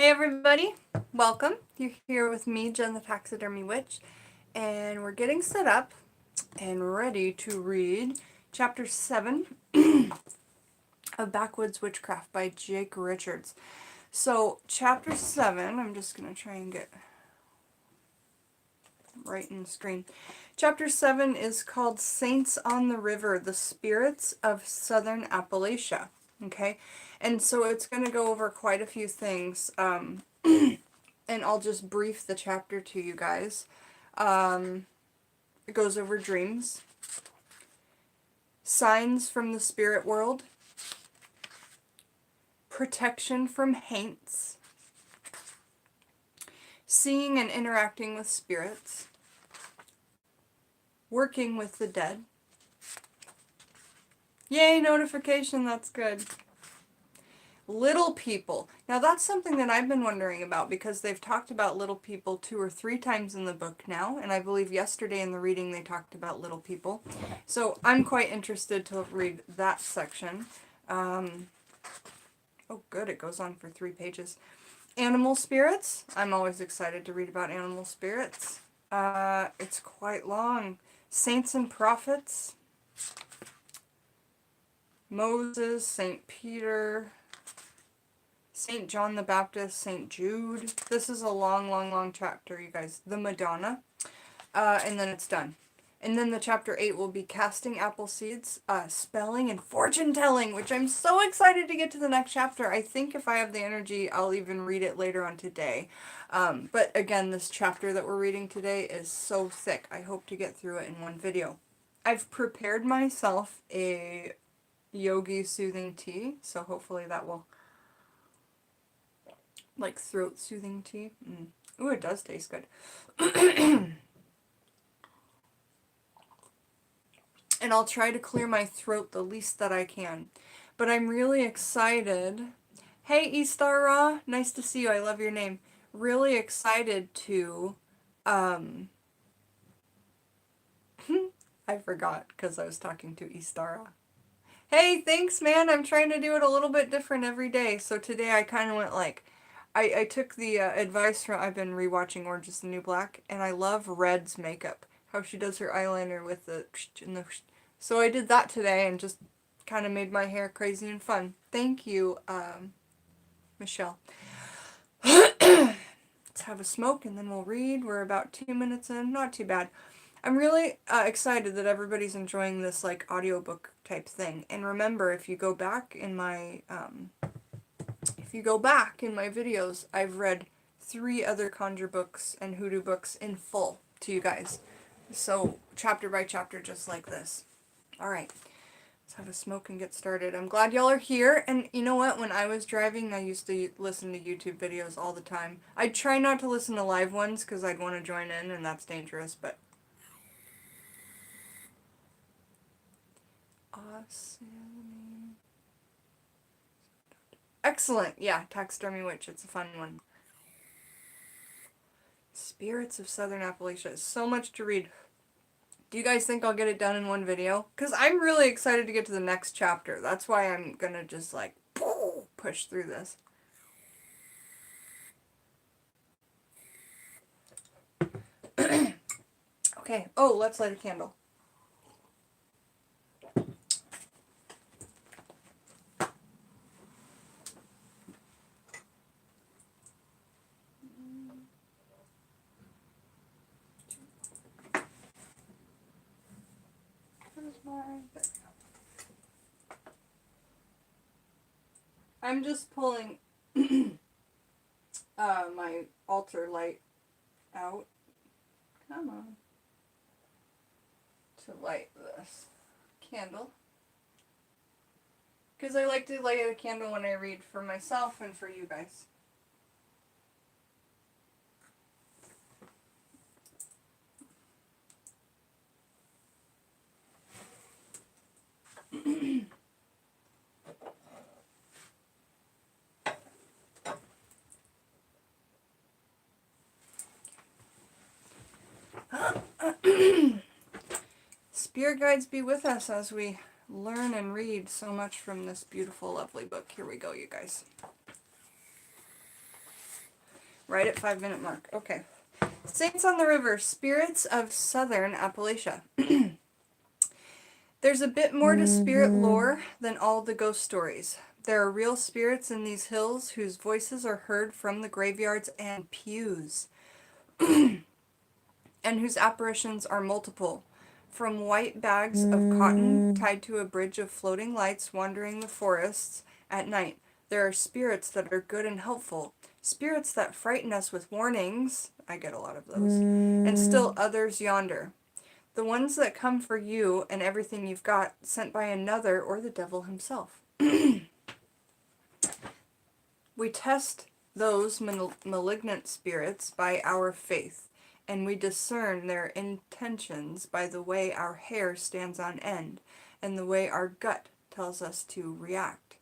Hey everybody, welcome. You're here with me, Jen the Taxidermy Witch, and we're getting set up and ready to read Chapter 7 of Backwoods Witchcraft by Jake Richards. So, Chapter 7, I'm just going to try and get right in the screen. Chapter 7 is called Saints on the River, the Spirits of Southern Appalachia. Okay, and so it's going to go over quite a few things. And I'll just brief the chapter to you guys. It goes over dreams, signs from the spirit world, protection from haints, seeing and interacting with spirits, working with the dead. Yay, notification, that's good. Little people. Now that's something that I've been wondering about because they've talked about little people 2 or 3 times in the book now, and I believe yesterday in the reading they talked about little people. So I'm quite interested to read that section. Oh good, it goes on for 3 pages. Animal spirits. I'm always excited to read about animal spirits. It's quite long. Saints and prophets. Moses, St. Peter, St. John the Baptist, St. Jude. This is a long chapter, you guys. The Madonna. And then it's done. And then the chapter 8 will be casting apple seeds, spelling, and fortune telling, which I'm so excited to get to the next chapter. I think if I have the energy, I'll even read it later on today. But again, this chapter that we're reading today is so thick. I hope to get through it in one video. I've prepared myself a yogi soothing tea, so hopefully that will, like throat soothing tea. Ooh, it does taste good. And I'll try to clear my throat the least that I can. But I'm really excited. Hey, Istara, nice to see you. I love your name. Really excited to, I forgot because I was talking to Istara. Hey, thanks, man. I'm trying to do it a little bit different every day. So today I kind of went like, I took the advice from, I've been rewatching Orange is the New Black, and I love Red's makeup. How she does her eyeliner with the and the. So I did that today and just kind of made my hair crazy and fun. Thank you, Michelle. Let's have a smoke and then we'll read. We're about 2 minutes in. Not too bad. I'm really excited that everybody's enjoying this like audiobook type thing. And remember, if you go back in my videos, I've read 3 other conjure books and hoodoo books in full to you guys. So chapter by chapter, just like this. All right. Let's have a smoke and get started. I'm glad y'all are here. And you know what? When I was driving, I used to listen to YouTube videos all the time. I'd try not to listen to live ones because I'd want to join in, and that's dangerous, but awesome. Excellent. Yeah, Taxidermy Witch. It's a fun one. Spirits of Southern Appalachia. So much to read. Do you guys think I'll get it done in one video? Because I'm really excited to get to the next chapter. That's why I'm going to just like push through this. Okay. Oh, let's light a candle. I'm just pulling my altar light out. Come on. To light this candle. Because I like to light a candle when I read for myself and for you guys. Spirit guides be with us as we learn and read so much from this beautiful, lovely book. Here we go, you guys. Right at 5-minute mark. Okay. Saints on the River, Spirits of Southern Appalachia. There's a bit more to spirit lore than all the ghost stories. There are real spirits in these hills whose voices are heard from the graveyards and pews, and whose apparitions are multiple. From white bags of cotton tied to a bridge of floating lights wandering the forests at night, there are spirits that are good and helpful, spirits that frighten us with warnings, I get a lot of those, and still others yonder. The ones that come for you and everything you've got, sent by another or the devil himself. We test those malignant spirits by our faith, and we discern their intentions by the way our hair stands on end and the way our gut tells us to react.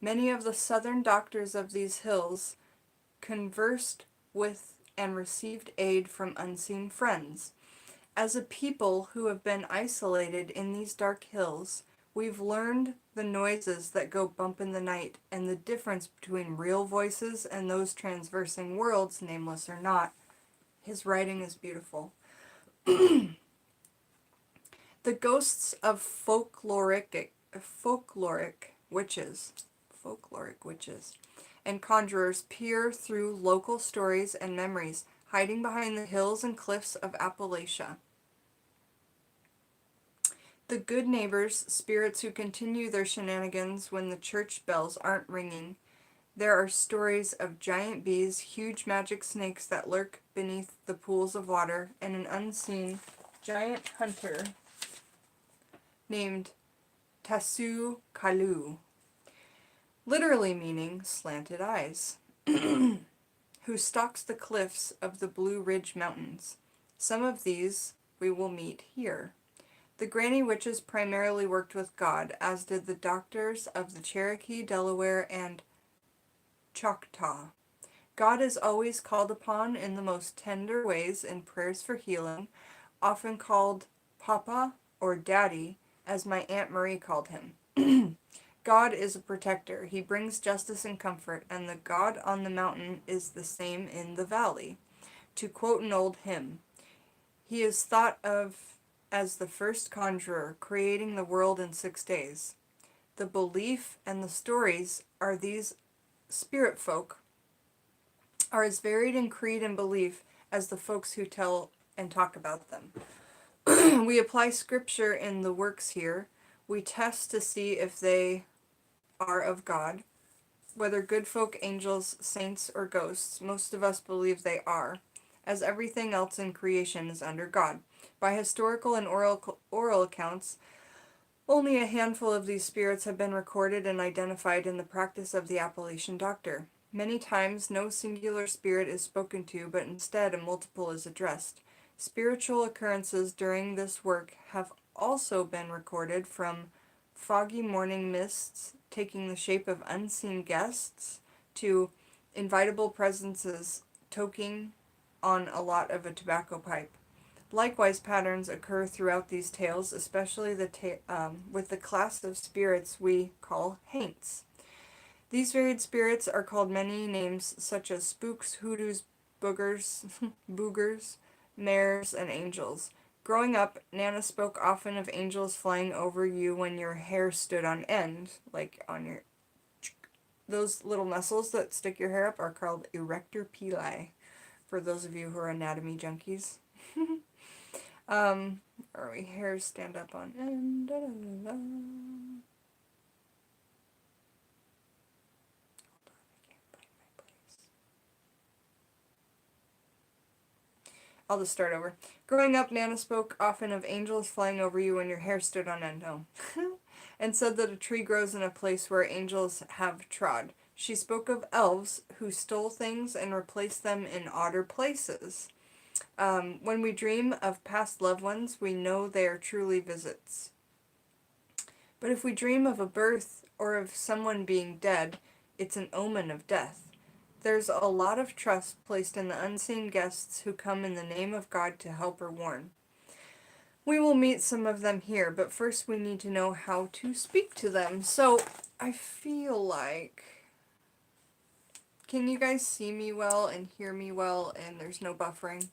Many of the southern doctors of these hills conversed with and received aid from unseen friends. As a people who have been isolated in these dark hills, we've learned the noises that go bump in the night and the difference between real voices and those transversing worlds, nameless or not. His writing is beautiful. The ghosts of folkloric witches and conjurers peer through local stories and memories, hiding behind the hills and cliffs of Appalachia. The good neighbors, spirits who continue their shenanigans when the church bells aren't ringing. There are stories of giant bees, huge magic snakes that lurk beneath the pools of water, and an unseen giant hunter named Tasu Kalu, literally meaning slanted eyes, who stalks the cliffs of the Blue Ridge Mountains. Some of these we will meet here. The Granny Witches primarily worked with God, as did the doctors of the Cherokee, Delaware, and Choctaw. God is always called upon in the most tender ways in prayers for healing, often called Papa or Daddy, as my Aunt Marie called him. God is a protector. He brings justice and comfort, and the God on the mountain is the same in the valley. To quote an old hymn, he is thought of as the first conjurer, creating the world in 6 days. The belief and the stories are these spirit folk are as varied in creed and belief as the folks who tell and talk about them. We apply scripture in the works here. We test to see if they are of God. Whether good folk, angels, saints, or ghosts, most of us believe they are, as everything else in creation is under God. By historical and oral accounts, only a handful of these spirits have been recorded and identified in the practice of the Appalachian doctor. Many times, no singular spirit is spoken to, but instead a multiple is addressed. Spiritual occurrences during this work have also been recorded, from foggy morning mists taking the shape of unseen guests to invitable presences toking on a lot of a tobacco pipe. Likewise, patterns occur throughout these tales, especially with the class of spirits we call haints. These varied spirits are called many names such as spooks, hoodoos, boogers, mares, and angels. Growing up, Nana spoke often of angels flying over you when your hair stood on end, like on your... Those little muscles that stick your hair up are called erector pili, for those of you who are anatomy junkies. Or we hairs stand up on end. Da, da, da, da. I'll just start over. Growing up, Nana spoke often of angels flying over you when your hair stood on end, and said that a tree grows in a place where angels have trod. She spoke of elves who stole things and replaced them in odder places. When we dream of past loved ones, we know they are truly visits. But if we dream of a birth or of someone being dead, it's an omen of death. There's a lot of trust placed in the unseen guests who come in the name of God to help or warn. We will meet some of them here, but first we need to know how to speak to them. So I feel like Can you guys see me well and hear me well and there's no buffering?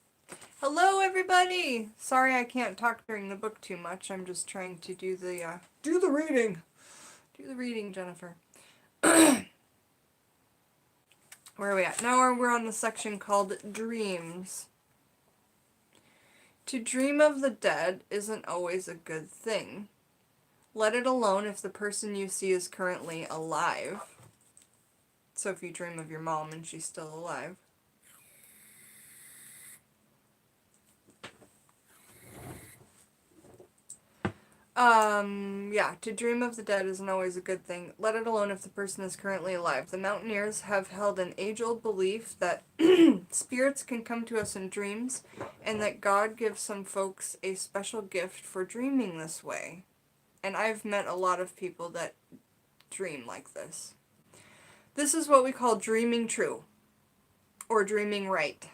Hello everybody! Sorry I can't talk during the book too much. I'm just trying to do the reading. Do the reading, Jennifer. Where are we at? Now we're on the section called Dreams. To dream of the dead isn't always a good thing. Let it alone if the person you see is currently alive. So if you dream of your mom and she's still alive. Yeah, to dream of the dead isn't always a good thing. Let it alone if the person is currently alive. The mountaineers have held an age-old belief that spirits can come to us in dreams, and that God gives some folks a special gift for dreaming this way. And I've met a lot of people that dream like this. This is what we call dreaming true, or dreaming right.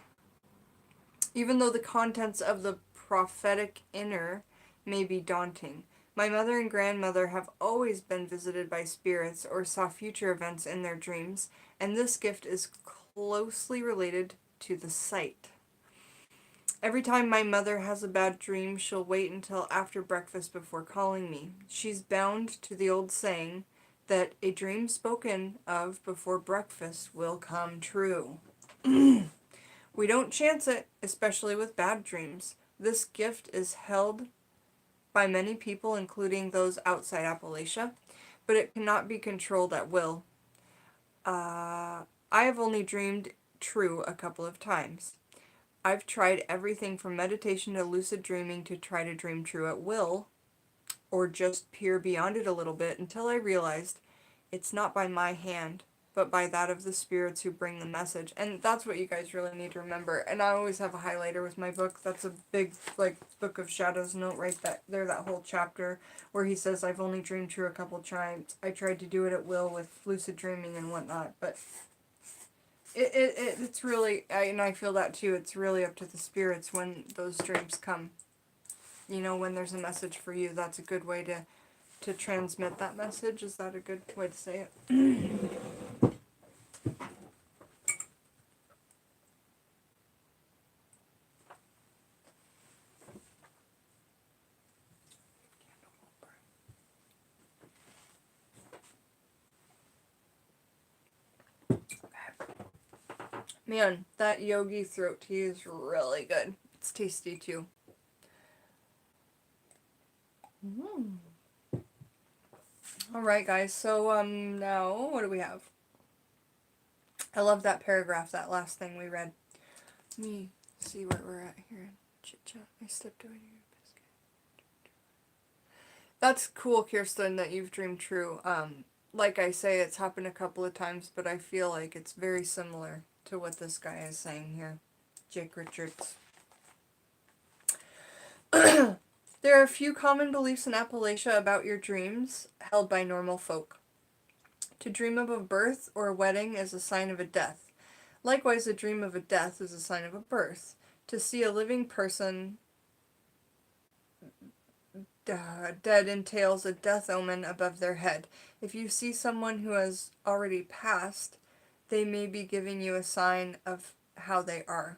Even though the contents of the prophetic inner may be daunting. My mother and grandmother have always been visited by spirits or saw future events in their dreams, and this gift is closely related to the sight. Every time my mother has a bad dream, she'll wait until after breakfast before calling me. She's bound to the old saying that a dream spoken of before breakfast will come true. We don't chance it, especially with bad dreams. This gift is held by many people, including those outside Appalachia, but it cannot be controlled at will. I have only dreamed true a couple of times. I've tried everything from meditation to lucid dreaming to try to dream true at will, or just peer beyond it a little bit until I realized it's not by my hand, but by that of the spirits who bring the message. And that's what you guys really need to remember. And I always have a highlighter with my book. That's a big, like, Book of Shadows note right there, that whole chapter where he says, I've only dreamed true a couple times. I tried to do it at will with lucid dreaming and whatnot, but it's really, and I feel that too, it's really up to the spirits when those dreams come. You know, when there's a message for you, that's a good way to transmit that message. Is that a good way to say it? Man, that yogi throat tea is really good. It's tasty too. Alright guys, so now what do we have? I love that paragraph, that last thing we read. Let me see where we're at here. Chit chat. I stepped away to your biscuit. That's cool, Kirsten, that you've dreamed true. Like I say, it's happened a couple of times, but I feel like it's very similar to what this guy is saying here. Jake Richards. There are a few common beliefs in Appalachia about your dreams held by normal folk. To dream of a birth or a wedding is a sign of a death. Likewise, a dream of a death is a sign of a birth. To see a living person dead entails a death omen above their head. If you see someone who has already passed, they may be giving you a sign of how they are.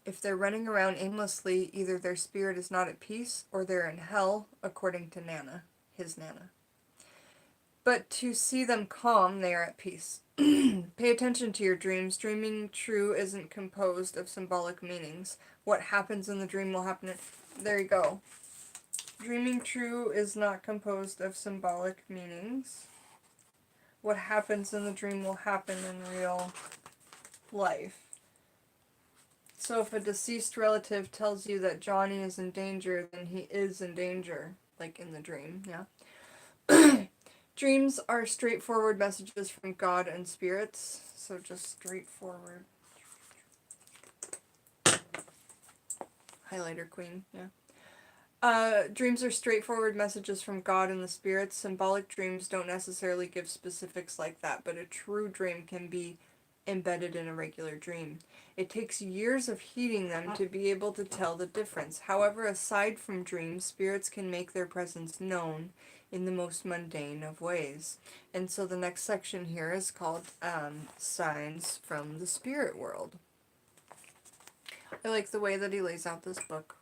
If they're running around aimlessly, either their spirit is not at peace or they're in hell, according to Nana, his Nana. But to see them calm, they are at peace. Pay attention to your dreams. Dreaming true isn't composed of symbolic meanings. What happens in the dream will happen. There you go. Dreaming true is not composed of symbolic meanings. What happens in the dream will happen in real life. So if a deceased relative tells you that Johnny is in danger, then he is in danger, like in the dream, yeah? Dreams are straightforward messages from God and spirits, so just straightforward. Highlighter queen, yeah. Dreams are straightforward messages from God and the spirits. Symbolic dreams don't necessarily give specifics like that, but a true dream can be embedded in a regular dream. It takes years of heeding them to be able to tell the difference. However, aside from dreams, spirits can make their presence known in the most mundane of ways. And so the next section here is called Signs from the Spirit World. I like the way that he lays out this book.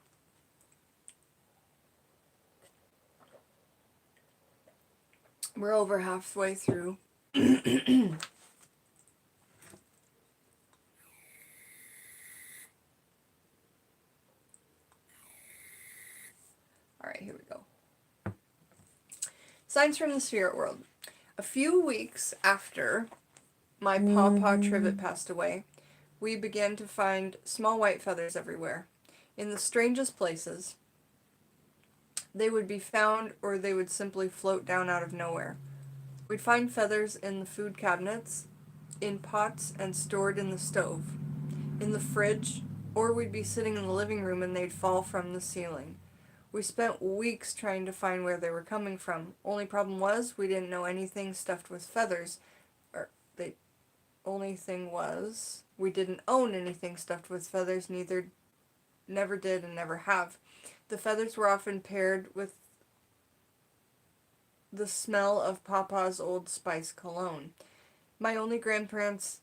We're over halfway through. Alright, here we go. Signs from the Spirit World. A few weeks after my pawpaw trivet passed away, we began to find small white feathers everywhere. In the strangest places, they would be found or they would simply float down out of nowhere. We'd find feathers in the food cabinets, in pots, and stored in the stove, in the fridge, or we'd be sitting in the living room and they'd fall from the ceiling. We spent weeks trying to find where they were coming from. Only problem was we didn't know anything stuffed with feathers. Only thing was we didn't own anything stuffed with feathers, never did and never have. The feathers were often paired with the smell of Papa's Old Spice cologne. My grandparents'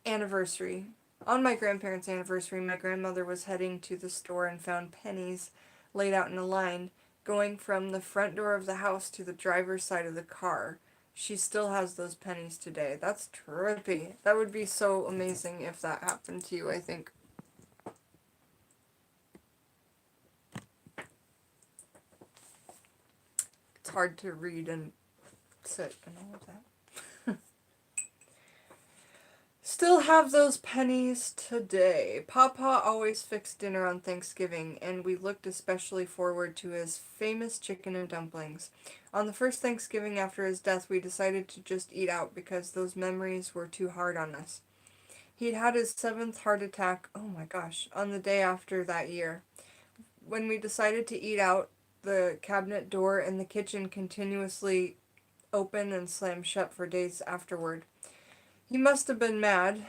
anniversary, my grandmother was heading to the store and found pennies laid out in a line, going from the front door of the house to the driver's side of the car. She still has those pennies today. That's trippy. That would be so amazing if that happened to you, I think. It's hard to read and sit and all of that. Still have those pennies today. Papa always fixed dinner on Thanksgiving, and we looked especially forward to his famous chicken and dumplings. On the first Thanksgiving after his death, we decided to just eat out because those memories were too hard on us. He'd had his 7th heart attack, oh my gosh, on the day after that year. When we decided to eat out, the cabinet door in the kitchen continuously opened and slammed shut for days afterward. He must have been mad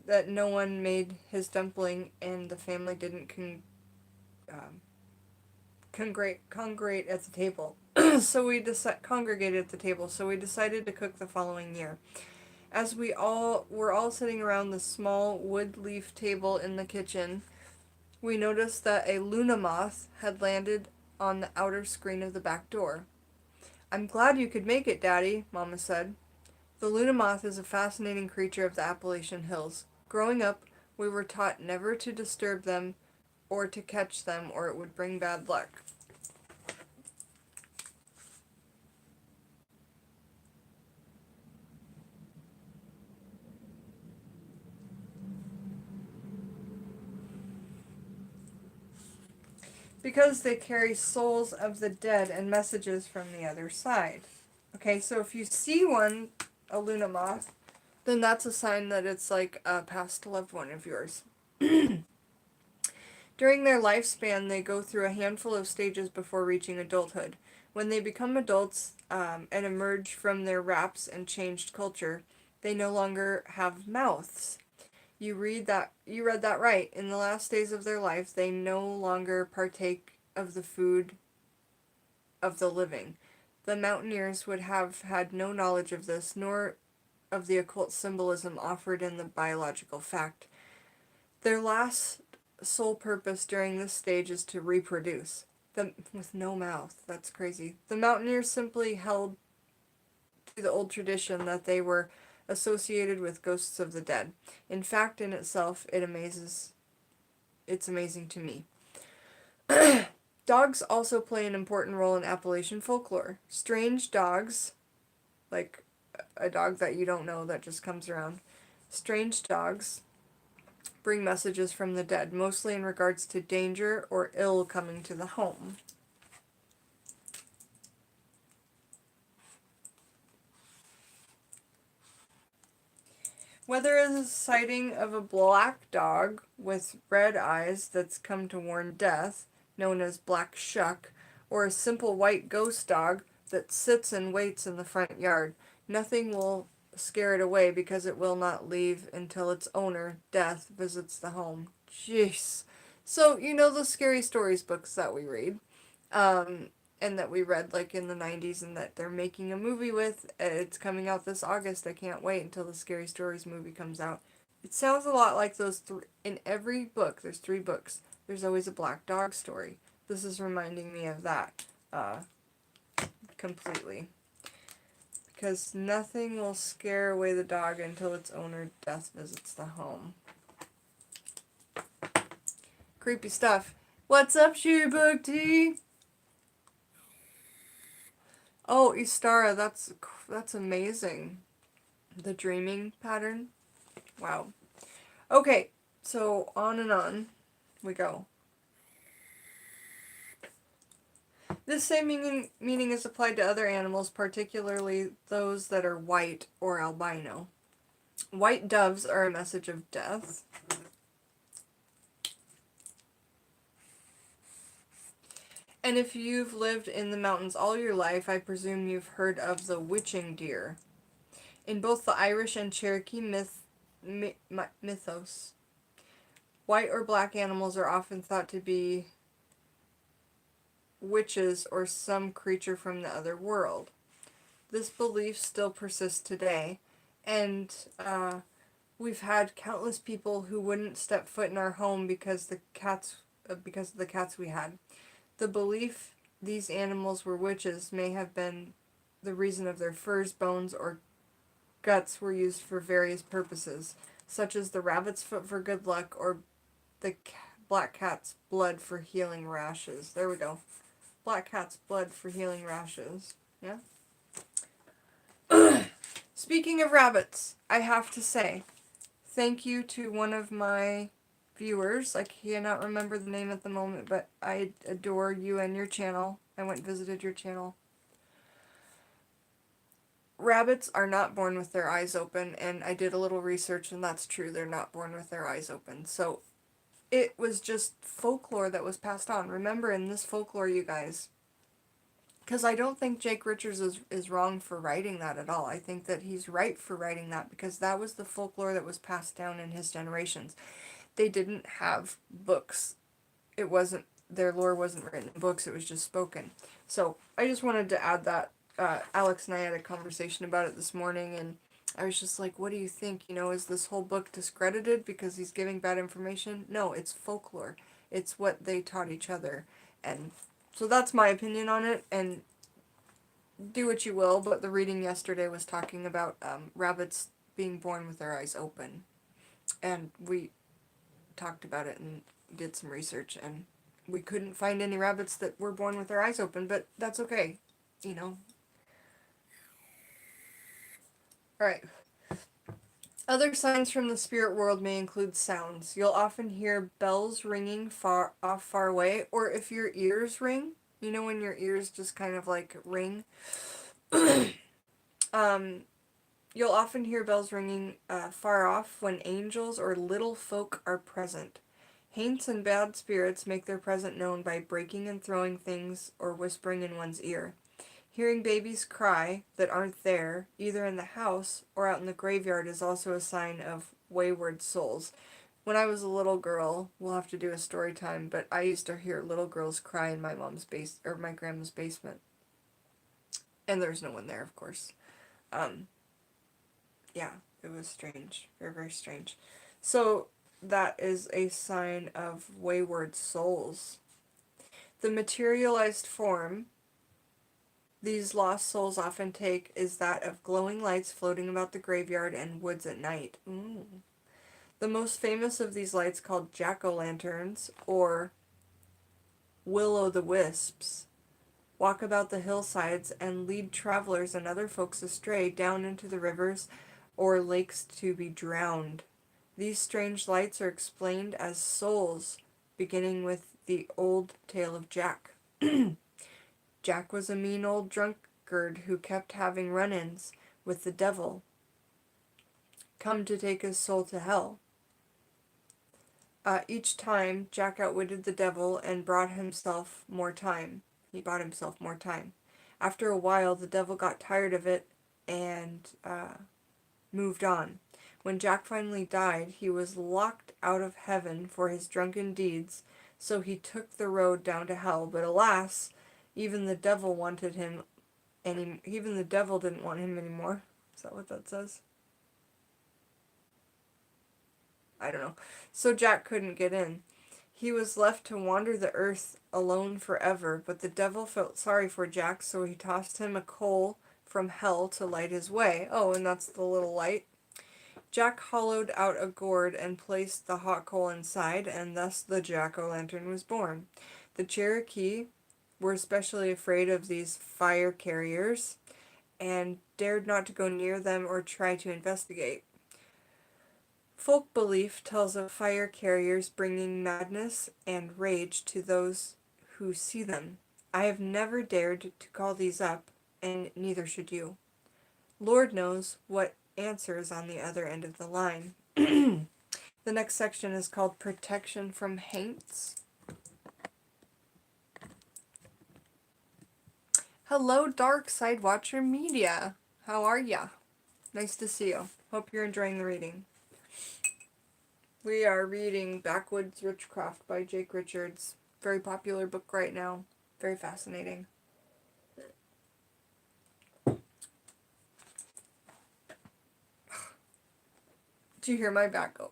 that no one made his dumpling and the family didn't congregate at the table. Congregated at the table. So we decided to cook the following year. As we were all sitting around the small wood leaf table in the kitchen, we noticed that a Luna moth had landed on the outer screen of the back door. "I'm glad you could make it, Daddy," Mama said. The Luna moth is a fascinating creature of the Appalachian hills. Growing up, we were taught never to disturb them or to catch them or it would bring bad luck. Because they carry souls of the dead and messages from the other side. Okay, so if you see a Luna moth, then that's a sign that it's like a past loved one of yours. During their lifespan, they go through a handful of stages before reaching adulthood. When they become adults and emerge from their wraps and changed culture, they no longer have mouths. You read that right. In the last days of their life, they no longer partake of the food of the living. The mountaineers would have had no knowledge of this, nor of the occult symbolism offered in the biological fact. Their last sole purpose during this stage is to reproduce. With no mouth. That's crazy. The mountaineers simply held to the old tradition that they were associated with ghosts of the dead. In fact, in itself, it's amazing to me. Dogs also play an important role in Appalachian folklore. Strange dogs, like a dog that you don't know that just comes around, strange dogs bring messages from the dead, mostly in regards to danger or ill coming to the home. Whether it is a sighting of a black dog with red eyes that's come to warn death, known as Black Shuck, or a simple white ghost dog that sits and waits in the front yard, nothing will scare it away because it will not leave until its owner, Death, visits the home. Jeez. So, the scary stories books that we read. and that we read like in the 90s, and that they're making a movie with. It's coming out this August. I can't wait until the Scary Stories movie comes out. It sounds a lot like those three. In every book, there's 3 books. There's always a black dog story. This is reminding me of that completely. Because nothing will scare away the dog until its owner death visits the home. Creepy stuff. What's up, Sheerbook Tea? Oh, Istara, that's amazing. The dreaming pattern. Wow. Okay, so on and on we go. This same meaning is applied to other animals, particularly those that are white or albino. White doves are a message of death. And if you've lived in the mountains all your life, I presume you've heard of the witching deer. In both the Irish and Cherokee mythos, white or black animals are often thought to be witches or some creature from the other world. This belief still persists today, and we've had countless people who wouldn't step foot in our home because of the cats we had. The belief these animals were witches may have been the reason of their furs, bones, or guts were used for various purposes, such as the rabbit's foot for good luck or the black cat's blood for healing rashes. There we go. Black cat's blood for healing rashes. Yeah? Speaking of rabbits, I have to say, thank you to one of my viewers. I cannot remember the name at the moment, but I adore you and your channel. I went and visited your channel. Rabbits are not born with their eyes open, and I did a little research, and that's true. They're not born with their eyes open. So it was just folklore that was passed on. Remember, in this folklore, you guys, because I don't think Jake Richards is wrong for writing that at all. I think that he's right for writing that, because that was the folklore that was passed down in his generations. They didn't have books. It wasn't, their lore wasn't written in books, it was just spoken. So I just wanted to add that. Alex and I had a conversation about it this morning, and I was just like, what do you think? You know, is this whole book discredited because he's giving bad information? No, it's folklore. It's what they taught each other. And so that's my opinion on it, and do what you will, but the reading yesterday was talking about rabbits being born with their eyes open. And we talked about it and did some research, and we couldn't find any rabbits that were born with their eyes open, but that's okay, you know. Alright. Other signs from the spirit world may include sounds. You'll often hear bells ringing far away, or if your ears ring, you know when your ears just kind of like ring. You'll often hear bells ringing far off when angels or little folk are present. Haints and bad spirits make their presence known by breaking and throwing things or whispering in one's ear. Hearing babies cry that aren't there, either in the house or out in the graveyard, is also a sign of wayward souls. When I was a little girl, we'll have to do a story time, but I used to hear little girls cry in my my grandma's basement. And there's no one there, of course. Yeah, it was strange. Very, very strange. So that is a sign of wayward souls. The materialized form these lost souls often take is that of glowing lights floating about the graveyard and woods at night. Ooh. The most famous of these lights, called jack-o'-lanterns or will-o'-the-wisps, walk about the hillsides and lead travelers and other folks astray down into the rivers or lakes to be drowned. These strange lights are explained as souls, beginning with the old tale of Jack. Jack was a mean old drunkard who kept having run-ins with the devil, come to take his soul to hell. Each time, Jack outwitted the devil and brought himself more time. He bought himself more time. After a while, the devil got tired of it and moved on. When Jack finally died, he was locked out of heaven for his drunken deeds, so he took the road down to hell. But alas, Even the devil wanted him even the devil didn't want him anymore. Is that what that says? I don't know. So Jack couldn't get in. He was left to wander the earth alone forever, but the devil felt sorry for Jack, so he tossed him a coal from hell to light his way. Oh, and that's the little light. Jack hollowed out a gourd and placed the hot coal inside, and thus the jack-o'-lantern was born. The Cherokee were especially afraid of these fire carriers and dared not to go near them or try to investigate. Folk belief tells of fire carriers bringing madness and rage to those who see them. I have never dared to call these up, and neither should you. Lord knows what answers on the other end of the line. The next section is called Protection from Haints. Hello, Dark Side Watcher Media. How are ya? Nice to see you. Hope you're enjoying the reading. We are reading Backwoods Witchcraft by Jake Richards. Very popular book right now. Very fascinating. Do you hear my back go?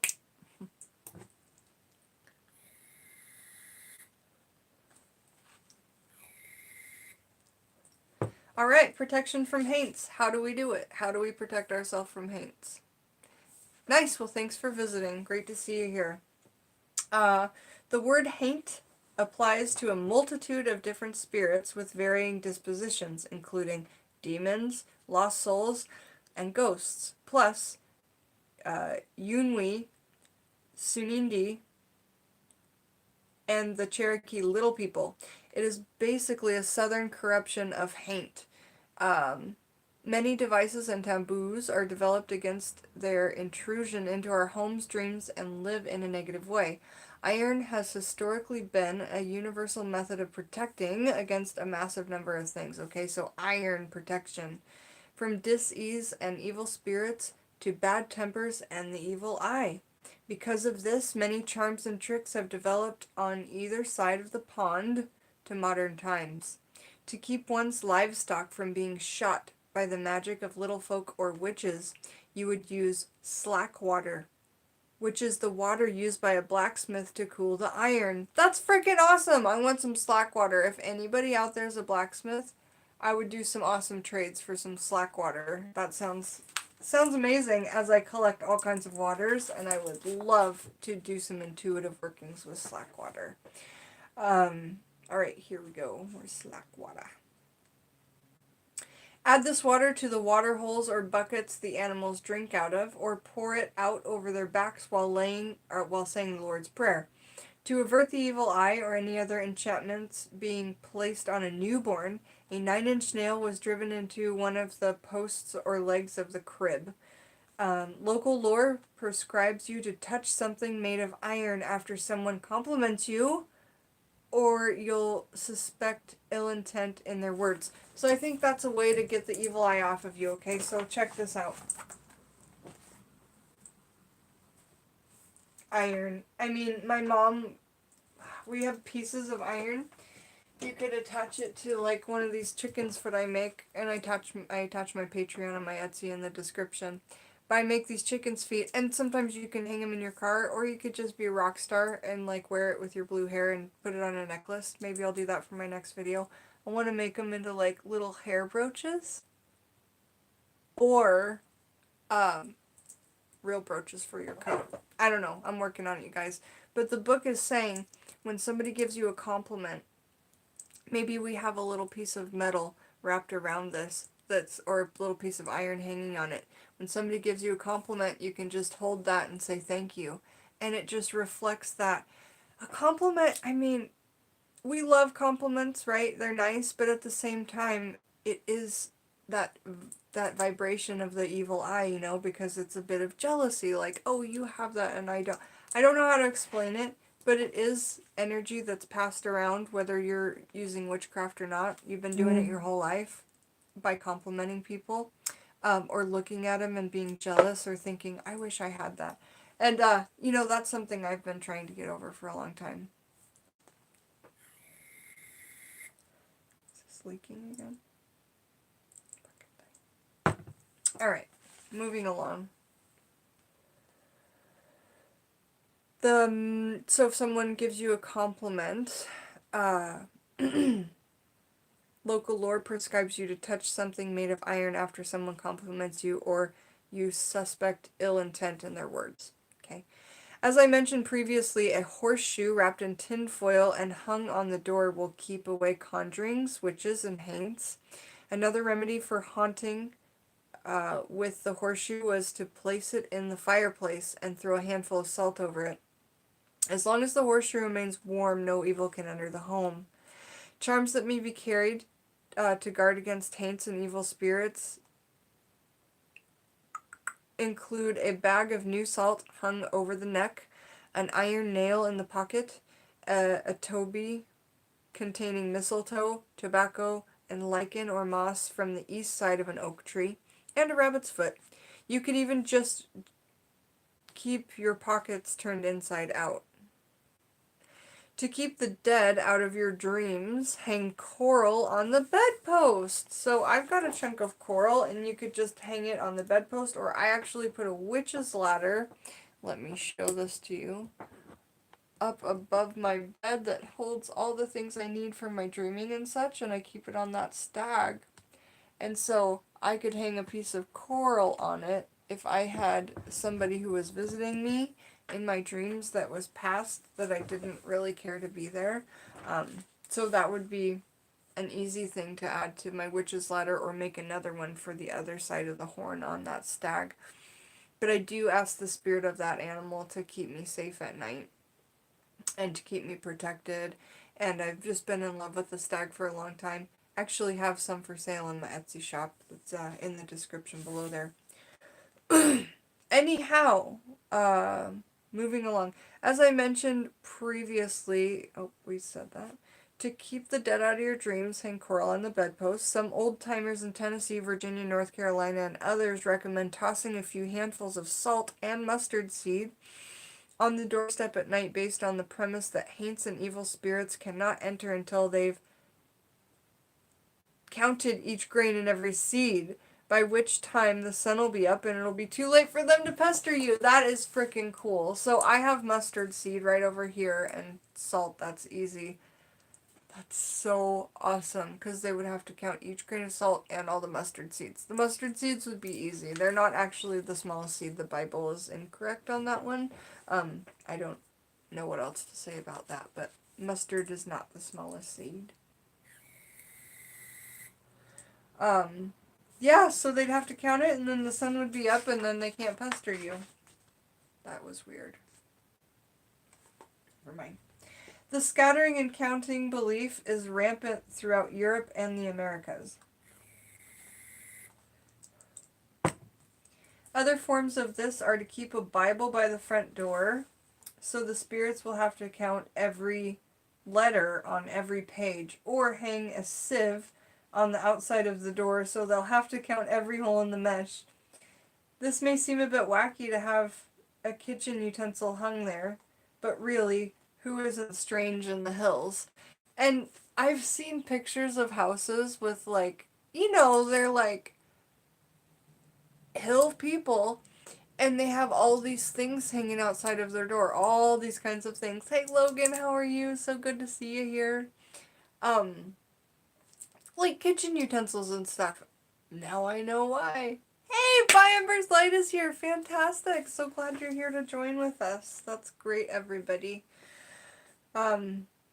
Alright, protection from haints. How do we do it? How do we protect ourselves from haints? Nice, well thanks for visiting. Great to see you here. The word haint applies to a multitude of different spirits with varying dispositions, including demons, lost souls, and ghosts, plus Yunwi, Sunindi, and the Cherokee Little People. It is basically a southern corruption of haint. Many devices and taboos are developed against their intrusion into our homes, dreams, and live in a negative way. Iron has historically been a universal method of protecting against a massive number of things. Okay, so iron protection. From dis-ease and evil spirits to bad tempers and the evil eye. Because of this, many charms and tricks have developed on either side of the pond to modern times. To keep one's livestock from being shot by the magic of little folk or witches, you would use slack water, which is the water used by a blacksmith to cool the iron. That's freaking awesome! I want some slack water. If anybody out there is a blacksmith, I would do some awesome trades for some slack water. That sounds amazing as I collect all kinds of waters, and I would love to do some intuitive workings with slack water. Alright, here we go. Where's slack water? Add this water to the water holes or buckets the animals drink out of, or pour it out over their backs while saying the Lord's Prayer. To avert the evil eye or any other enchantments being placed on a newborn, a 9-inch nail was driven into one of the posts or legs of the crib. Local lore prescribes you to touch something made of iron after someone compliments you, or you'll suspect ill intent in their words. So I think that's a way to get the evil eye off of you, okay? So check this out. Iron. I mean, my mom, we have pieces of iron. You could attach it to like one of these chickens that I make, and I attach my Patreon and my Etsy in the description. But I make these chickens' feet, and sometimes you can hang them in your car, or you could just be a rock star and like wear it with your blue hair and put it on a necklace. Maybe I'll do that for my next video. I want to make them into like little hair brooches, or real brooches for your coat. I don't know. I'm working on it, you guys. But the book is saying when somebody gives you a compliment, maybe we have a little piece of metal wrapped around this or a little piece of iron hanging on it. When somebody gives you a compliment, you can just hold that and say thank you. And it just reflects that. A compliment, I mean, we love compliments, right? They're nice, but at the same time, it is that vibration of the evil eye, you know, because it's a bit of jealousy, like, oh, you have that and I don't. I don't know how to explain it, but it is energy that's passed around, whether you're using witchcraft or not. You've been doing it your whole life by complimenting people, or looking at them and being jealous or thinking, I wish I had that. And, you know, that's something I've been trying to get over for a long time. It's leaking again. Alright, moving along. So if someone gives you a compliment, local lore prescribes you to touch something made of iron after someone compliments you, or you suspect ill intent in their words. Okay. As I mentioned previously, a horseshoe wrapped in tin foil and hung on the door will keep away conjurings, witches, and haints. Another remedy for haunting with the horseshoe was to place it in the fireplace and throw a handful of salt over it. As long as the horseshoe remains warm, no evil can enter the home. Charms that may be carried to guard against haints and evil spirits include a bag of new salt hung over the neck, an iron nail in the pocket, a toby containing mistletoe, tobacco, and lichen or moss from the east side of an oak tree, and a rabbit's foot. You could even just keep your pockets turned inside out. To keep the dead out of your dreams, hang coral on the bedpost. So I've got a chunk of coral, and you could just hang it on the bedpost, or I actually put a witch's ladder, let me show this to you, up above my bed that holds all the things I need for my dreaming and such, and I keep it on that stag. And so I could hang a piece of coral on it if I had somebody who was visiting me in my dreams that was past that I didn't really care to be there. So that would be an easy thing to add to my witch's ladder, or make another one for the other side of the horn on that stag. But I do ask the spirit of that animal to keep me safe at night and to keep me protected. And I've just been in love with the stag for a long time. Actually have some for sale in my Etsy shop. It's in the description below there. Anyhow, moving along. As I mentioned previously, we said that. To keep the dead out of your dreams, hang coral on the bedpost. Some old-timers in Tennessee, Virginia, North Carolina, and others recommend tossing a few handfuls of salt and mustard seed on the doorstep at night, based on the premise that haints and evil spirits cannot enter until they've counted each grain in every seed, by which time the sun will be up and it'll be too late for them to pester you. That is freaking cool. So I have mustard seed right over here, and salt, that's easy. That's so awesome, because they would have to count each grain of salt and all the mustard seeds. The mustard seeds would be easy. They're not actually the smallest seed. The Bible is incorrect on that one. I don't know what else to say about that, but mustard is not the smallest seed. Yeah, so they'd have to count it, and then the sun would be up, and then they can't pester you. That was weird. Never mind. The scattering and counting belief is rampant throughout Europe and the Americas. Other forms of this are to keep a Bible by the front door, so the spirits will have to count every letter on every page, or hang a sieve on the outside of the door, so they'll have to count every hole in the mesh. This may seem a bit wacky to have a kitchen utensil hung there, but really, who isn't strange in the hills? And I've seen pictures of houses with, like, they're like hill people, and they have all these things hanging outside of their door, all these kinds of things. Hey Logan, how are you? So good to see you here. Like kitchen utensils and stuff. Now I know why. Hey, By Ember's Light is here. Fantastic. So glad you're here to join with us. That's great, everybody.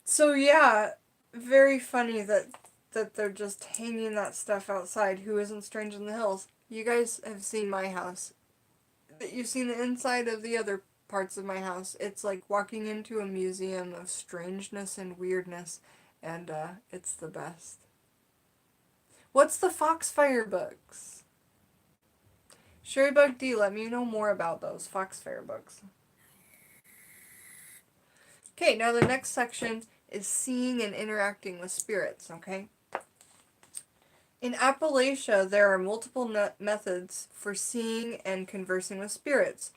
So yeah, very funny that they're just hanging that stuff outside. Who isn't strange in the hills? You guys have seen my house. You've seen the inside of the other parts of my house. It's like walking into a museum of strangeness and weirdness, and it's the best. What's the Foxfire books? Sherrybug D, let me know more about those Foxfire books. Okay, now the next section is seeing and interacting with spirits, okay? In Appalachia, there are multiple methods for seeing and conversing with spirits.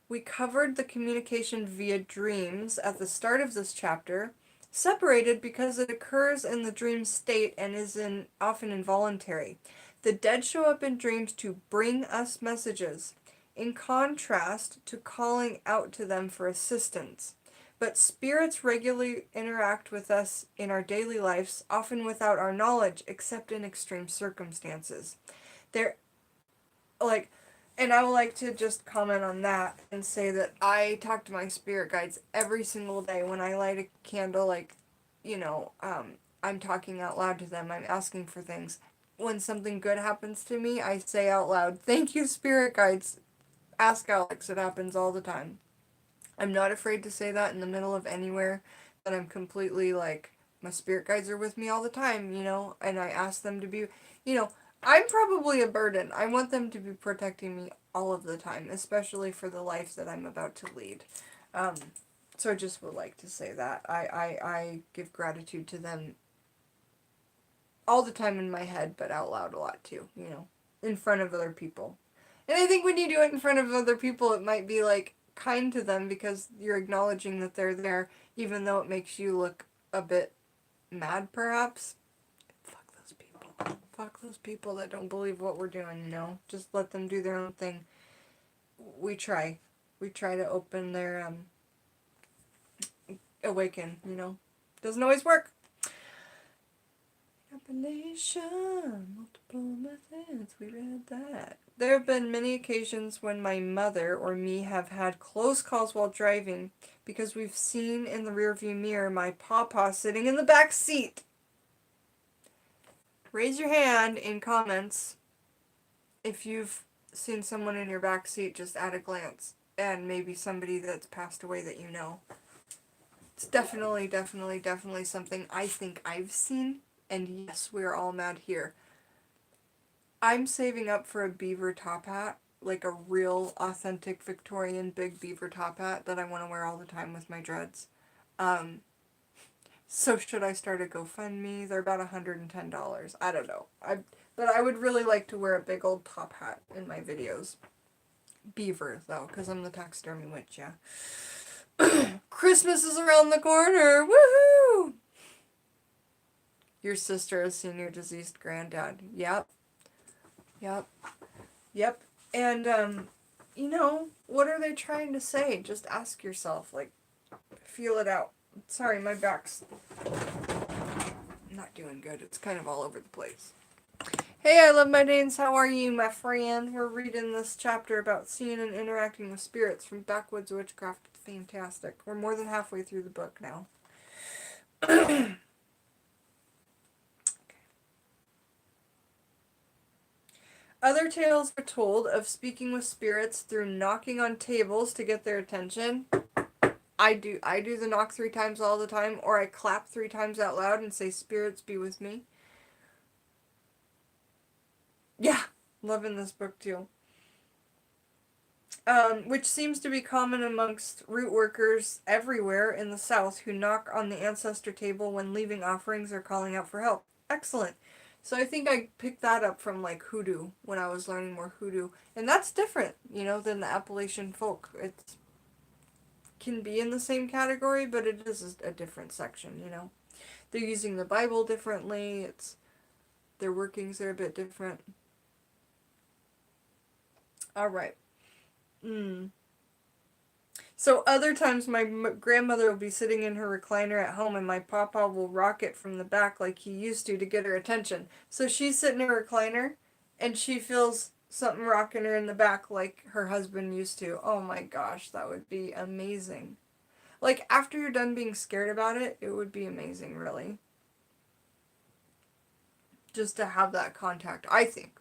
We covered the communication via dreams at the start of this chapter, separated because it occurs in the dream state and is often involuntary. The dead show up in dreams to bring us messages, in contrast to calling out to them for assistance. But spirits regularly interact with us in our daily lives, often without our knowledge, except in extreme circumstances. They're like, and I would like to just comment on that and say that I talk to my spirit guides every single day when I light a candle. Like, I'm talking out loud to them. I'm asking for things. When something good happens to me, I say out loud, "Thank you, spirit guides." Ask Alex. It happens all the time. I'm not afraid to say that in the middle of anywhere that I'm completely like, my spirit guides are with me all the time, and I ask them to be, I'm probably a burden. I want them to be protecting me all of the time, especially for the life that I'm about to lead. So I just would like to say that. I give gratitude to them all the time in my head, but out loud a lot too, in front of other people. And I think when you do it in front of other people, it might be like kind to them because you're acknowledging that they're there, even though it makes you look a bit mad, perhaps. Fuck those people. Fuck those people that don't believe what we're doing, Just let them do their own thing. We try. We try to open their, awaken, Doesn't always work. Appalacian, multiple methods, we read that. There have been many occasions when my mother or me have had close calls while driving because we've seen in the rearview mirror my pawpaw sitting in the back seat. Raise your hand in comments if you've seen someone in your back seat just at a glance, and maybe somebody that's passed away that you know. It's definitely something I think I've seen. And yes, we're all mad here. I'm saving up for a beaver top hat, like a real authentic Victorian big beaver top hat that I want to wear all the time with my dreads. So should I start a GoFundMe? They're about $110. I don't know. But I would really like to wear a big old top hat in my videos. Beaver, though, because I'm the taxidermy witch, yeah. Christmas is around the corner! Woohoo! Your sister has seen your deceased granddad. Yep. And, what are they trying to say? Just ask yourself, feel it out. Sorry, my back's not doing good. It's kind of all over the place. Hey, I love my Danes. How are you, my friend? We're reading this chapter about seeing and interacting with spirits from Backwoods Witchcraft. It's fantastic. We're more than halfway through the book now. Other tales are told of speaking with spirits through knocking on tables to get their attention. I do the knock 3 times all the time, or I clap 3 times out loud and say, "Spirits be with me." Yeah, loving this book too. Which seems to be common amongst root workers everywhere in the South who knock on the ancestor table when leaving offerings or calling out for help. Excellent. So I think I picked that up from hoodoo when I was learning more hoodoo. And that's different, than the Appalachian folk. It can be in the same category, but it is a different section, They're using the Bible differently. Their workings are a bit different. Alright. So other times my grandmother will be sitting in her recliner at home and my papa will rock it from the back like he used to get her attention. So she's sitting in her recliner and she feels something rocking her in the back like her husband used to. Oh my gosh, that would be amazing. After you're done being scared about it, it would be amazing, really. Just to have that contact, I think.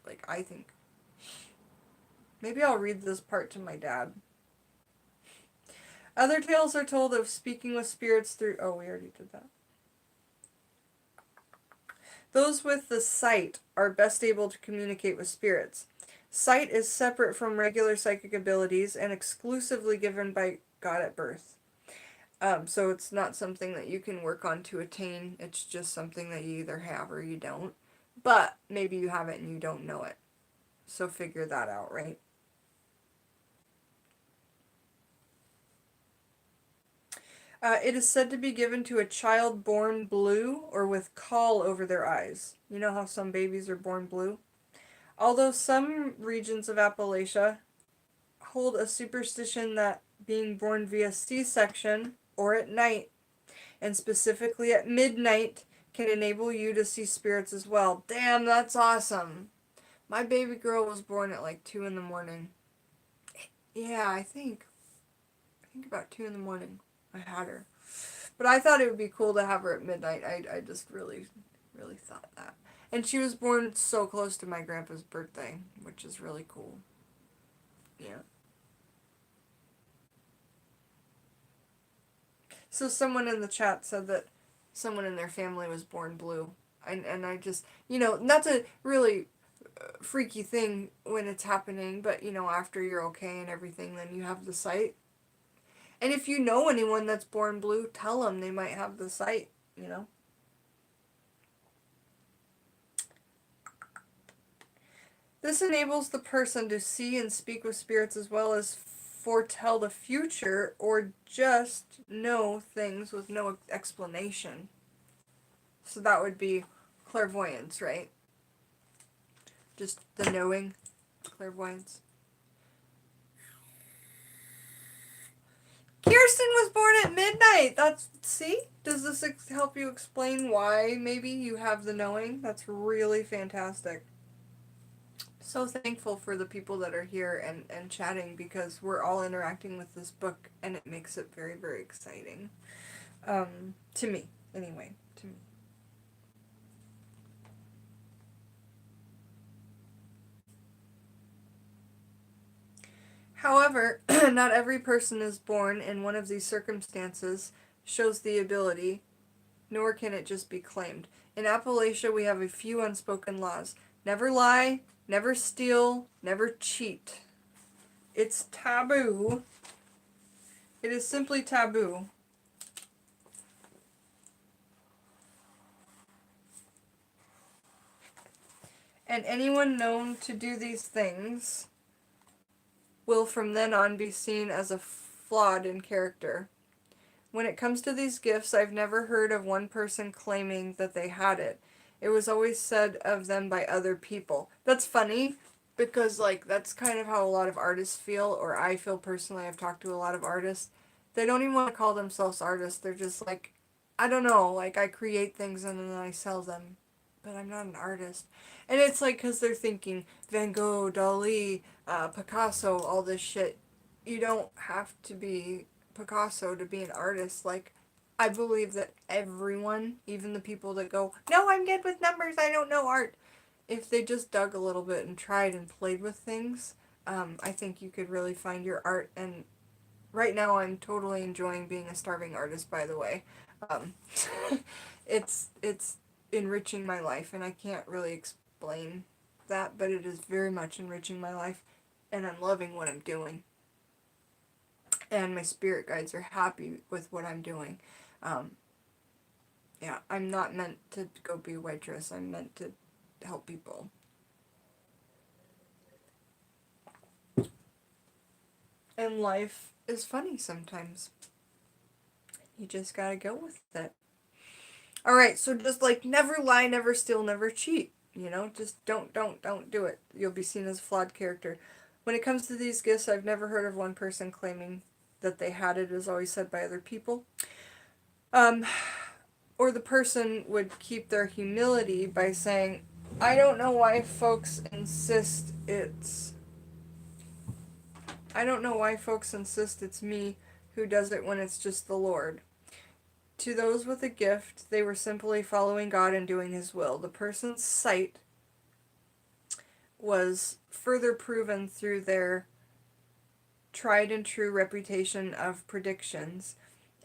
Maybe I'll read this part to my dad. Other tales are told of speaking with spirits through... Oh, we already did that. Those with the sight are best able to communicate with spirits. Sight is separate from regular psychic abilities and exclusively given by God at birth. So it's not something that you can work on to attain. It's just something that you either have or you don't. But maybe you have it and you don't know it. So figure that out, right? It is said to be given to a child born blue or with caul over their eyes. You know how some babies are born blue? Although some regions of Appalachia hold a superstition that being born via C-section or at night, and specifically at midnight, can enable you to see spirits as well. Damn, that's awesome. My baby girl was born at like 2 in the morning. Yeah, I think about 2 in the morning I had her. But I thought it would be cool to have her at midnight. I just really, really thought that. And she was born so close to my grandpa's birthday, which is really cool. Yeah. So someone in the chat said that someone in their family was born blue. And I just, that's a really freaky thing when it's happening, but, after you're okay and everything, then you have the sight. And if you know anyone that's born blue, tell them they might have the sight. This enables the person to see and speak with spirits as well as foretell the future or just know things with no explanation. So that would be clairvoyance, right? Just the knowing, clairvoyance. Kirsten was born at midnight. See? Does this help you explain why maybe you have the knowing? That's really fantastic. So thankful for the people that are here and chatting because we're all interacting with this book and it makes it very, very exciting. To me, anyway. To me. However, not every person is born in one of these circumstances shows the ability, nor can it just be claimed. In Appalachia, we have a few unspoken laws. Never lie, never steal, never cheat. It's taboo. It is simply taboo. And anyone known to do these things will from then on be seen as a flawed in character. When it comes to these gifts, I've never heard of one person claiming that they had it. It was always said of them by other people. That's funny because, that's kind of how a lot of artists feel, or I feel personally. I've talked to a lot of artists. They don't even want to call themselves artists. They're just I don't know, I create things and then I sell them. But I'm not an artist. And it's because they're thinking Van Gogh, Dali, Picasso, all this shit. You don't have to be Picasso to be an artist. I believe that everyone, even the people that go, no, I'm good with numbers, I don't know art, if they just dug a little bit and tried and played with things, I think you could really find your art. And right now I'm totally enjoying being a starving artist, by the way. It's enriching my life, and I can't really explain that, but it is very much enriching my life, and I'm loving what I'm doing. And my spirit guides are happy with what I'm doing. Yeah, I'm not meant to go be a waitress. I'm meant to help people. And life is funny sometimes. You just gotta go with it. Alright, so just never lie, never steal, never cheat. Just don't do it. You'll be seen as a flawed character. When it comes to these gifts, I've never heard of one person claiming that they had it, as always said by other people. Or the person would keep their humility by saying, I don't know why folks insist it's me who does it when it's just the Lord. To those with a gift, they were simply following God and doing His will. The person's sight was further proven through their tried and true reputation of predictions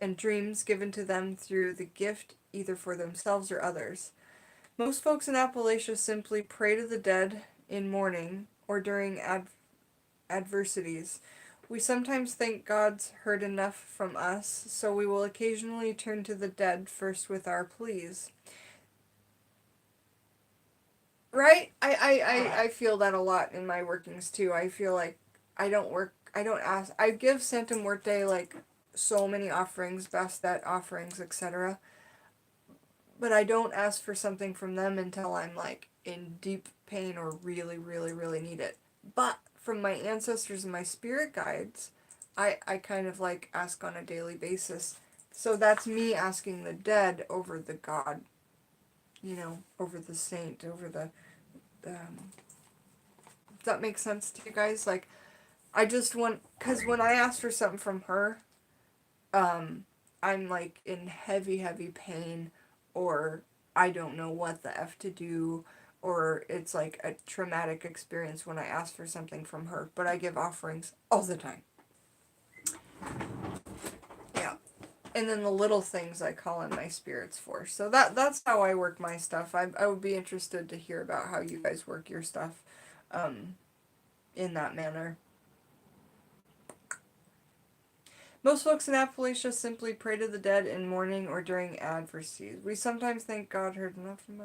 and dreams given to them through the gift either for themselves or others. Most folks in Appalachia simply pray to the dead in mourning or during adversities. We sometimes think God's heard enough from us, so we will occasionally turn to the dead first with our pleas. Right? I feel that a lot in my workings too. I feel like I don't ask. I give Santa Muerte so many offerings, bastet offerings, etc. But I don't ask for something from them until I'm like in deep pain or really, really, really need it. But from my ancestors and my spirit guides, I kind of like ask on a daily basis. So that's me asking the dead over the God, you know, over the saint, over the, does that make sense to you guys? Like, I just want, because when I ask for something from her, I'm like in heavy, heavy pain, or I don't know what the F to do, or it's like a traumatic experience when I ask for something from her. But I give offerings all the time. Yeah. And then the little things I call in my spirits for. So that's how I work my stuff. I would be interested to hear about how you guys work your stuff in that manner. Most folks in Appalachia simply pray to the dead in mourning or during adversities. We sometimes think God heard enough from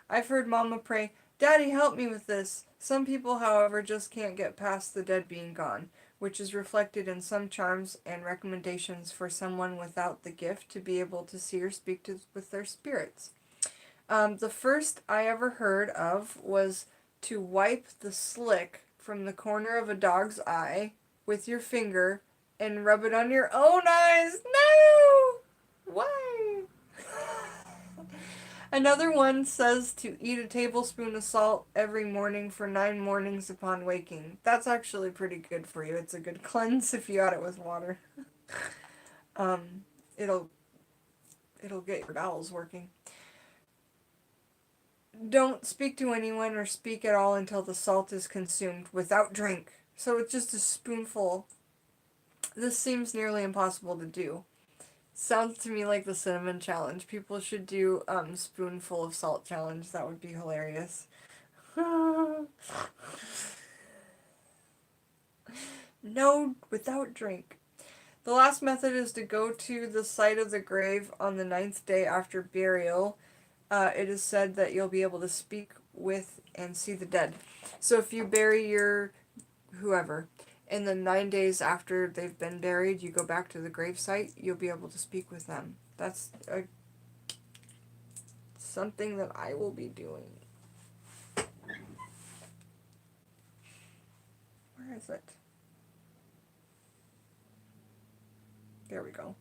I've heard Mama pray, "Daddy, help me with this." Some people, however, just can't get past the dead being gone, which is reflected in some charms and recommendations for someone without the gift to be able to see or speak with their spirits. The first I ever heard of was to wipe the slick from the corner of a dog's eye with your finger and rub it on your own eyes. No! Why? Another one says to eat a tablespoon of salt every morning for 9 mornings upon waking. That's actually pretty good for you. It's a good cleanse if you add it with water. It'll get your bowels working. Don't speak to anyone or speak at all until the salt is consumed without drink. So it's just a spoonful. This seems nearly impossible to do. Sounds to me like the cinnamon challenge. People should do spoonful of salt challenge. That would be hilarious. No, without drink. The last method is to go to the site of the grave on the 9th day after burial. It is said that you'll be able to speak with and see the dead. So if you bury your whoever, and then 9 days after they've been buried, you go back to the grave site, you'll be able to speak with them. That's something that I will be doing. Where is it? There we go.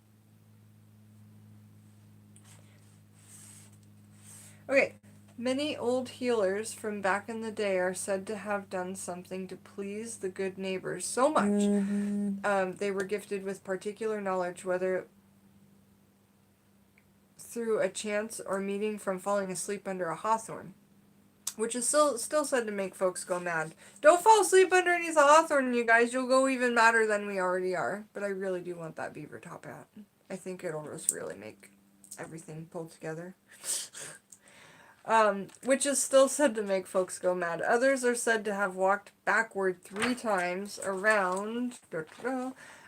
Okay. Many old healers from back in the day are said to have done something to please the good neighbors so much. They were gifted with particular knowledge, whether through a chance or meeting from falling asleep under a hawthorn, which is still said to make folks go mad. Don't fall asleep underneath a hawthorn, you guys. You'll go even madder than we already are. But I really do want that beaver top hat. I think it'll just really make everything pull together. Which is still said to make folks go mad. Others are said to have walked backward 3 times around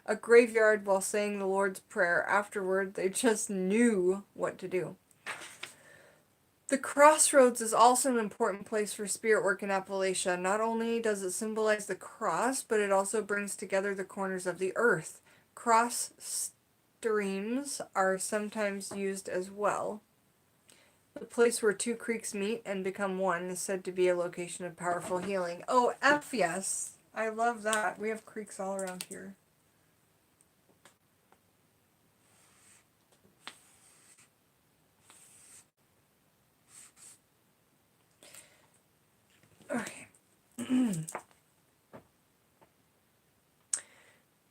a graveyard while saying the Lord's Prayer. Afterward, they just knew what to do. The crossroads is also an important place for spirit work in Appalachia. Not only does it symbolize the cross, but it also brings together the corners of the earth. Cross streams are sometimes used as well. The place where 2 creeks meet and become one is said to be a location of powerful healing. Oh, F yes. I love that. We have creeks all around here. Okay.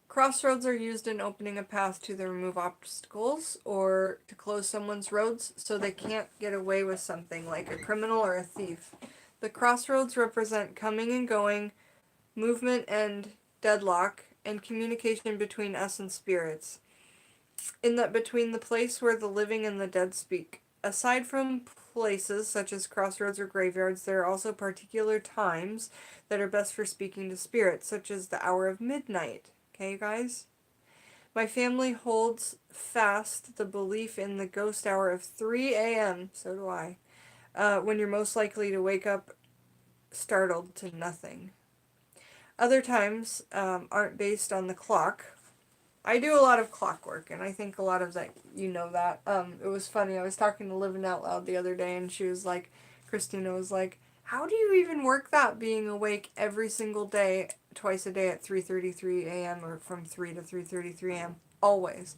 Crossroads are used in opening a path to remove obstacles or to close someone's roads so they can't get away with something like a criminal or a thief. The crossroads represent coming and going, movement and deadlock, and communication between us and spirits. In that between the place where the living and the dead speak. Aside from places such as crossroads or graveyards, there are also particular times that are best for speaking to spirits, such as the hour of midnight. Okay, you guys? My family holds fast the belief in the ghost hour of 3 a.m., so do I, when you're most likely to wake up startled to nothing. Other times aren't based on the clock. I do a lot of clockwork, and I think a lot of that, you know that. It was funny. I was talking to Living Out Loud the other day, and she was like, Christina was like, how do you even work that being awake every single day, twice a day at 3:33 a.m. or from 3 to 3:33 a.m. always?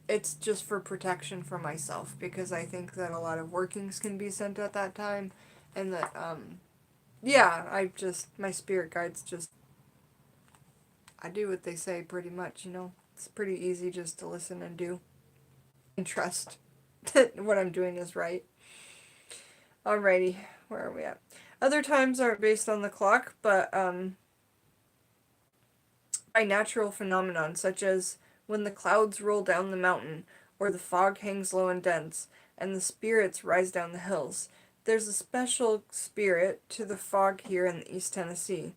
It's just for protection for myself, because I think that a lot of workings can be sent at that time, and that, yeah, my spirit guides just, I do what they say pretty much, you know. It's pretty easy just to listen and do. And trust that what I'm doing is right. Alrighty, where are we at? Other times aren't based on the clock, but by natural phenomenon, such as when the clouds roll down the mountain, or the fog hangs low and dense, and the spirits rise down the hills. There's a special spirit to the fog here in East Tennessee.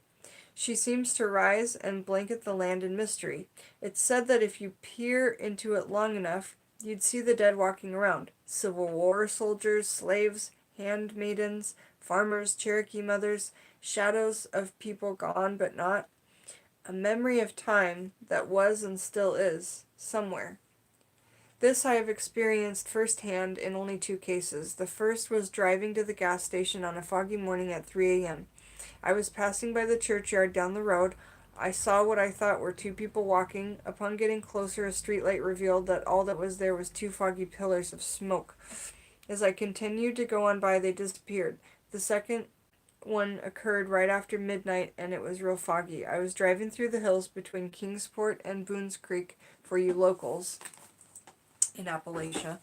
She seems to rise and blanket the land in mystery. It's said that if you peer into it long enough, you'd see the dead walking around. Civil War soldiers, slaves, handmaidens, farmers, Cherokee mothers, shadows of people gone but not. A memory of time that was and still is, somewhere. This I have experienced firsthand in only 2 cases. The first was driving to the gas station on a foggy morning at 3 a.m. I was passing by the churchyard down the road. I saw what I thought were 2 people walking. Upon getting closer, a streetlight revealed that all that was there was 2 foggy pillars of smoke. As I continued to go on by, they disappeared. The second one occurred right after midnight, and it was real foggy. I was driving through the hills between Kingsport and Boone's Creek, for you locals, in Appalachia,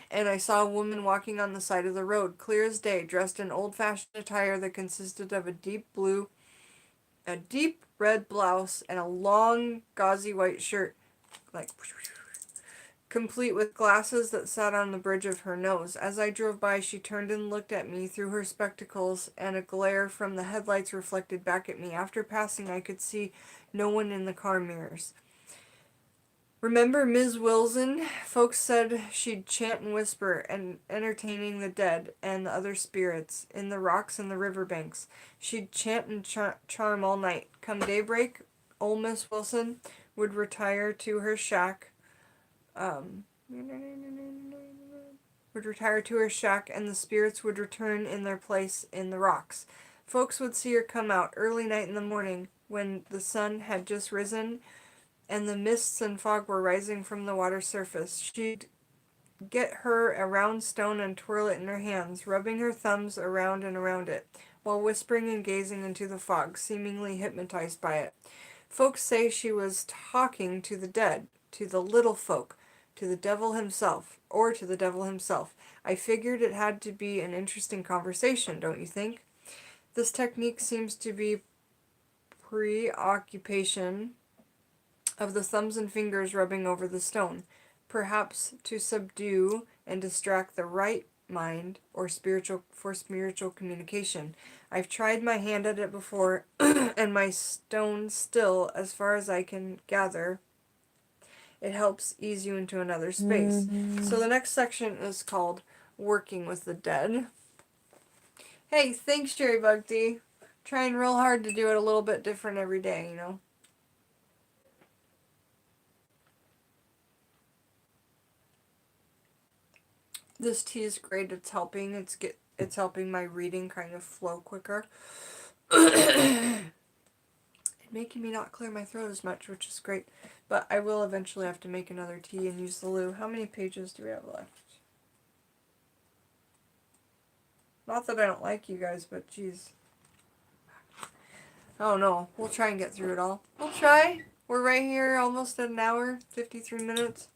and I saw a woman walking on the side of the road, clear as day, dressed in old-fashioned attire that consisted of a deep red blouse, and a long, gauzy white shirt, like, complete with glasses that sat on the bridge of her nose. As I drove by, she turned and looked at me through her spectacles, and a glare from the headlights reflected back at me. After passing, I could see no one in the car mirrors. Remember Ms. Wilson? Folks said she'd chant and whisper, and entertaining the dead and the other spirits in the rocks and the riverbanks. She'd chant and charm all night. Come daybreak, old Miss Wilson would retire to her shack, and the spirits would return in their place in the rocks. Folks would see her come out early night in the morning, when the sun had just risen and the mists and fog were rising from the water surface. She'd get her a round stone and twirl it in her hands, rubbing her thumbs around and around it, while whispering and gazing into the fog, seemingly hypnotized by it. Folks say she was talking to the dead, to the little folk, to the devil himself, or to the devil himself. I figured it had to be an interesting conversation, don't you think? This technique seems to be preoccupation of the thumbs and fingers rubbing over the stone, perhaps to subdue and distract the right mind or spiritual communication. I've tried my hand at it before, and my stone still, as far as I can gather, it helps ease you into another space. So the next section is called Working with the Dead. Hey, thanks, Cherry Bug D. Trying real hard to do it a little bit different every day, you know. This tea is great. It's helping. It's helping my reading kind of flow quicker. It's making me not clear my throat as much, which is great. But I will eventually have to make another tea and use the loo. How many pages do we have left? Not that I don't like you guys, but geez. Oh no, we'll try and get through it all. We'll try. We're right here, almost at an hour, 53 minutes.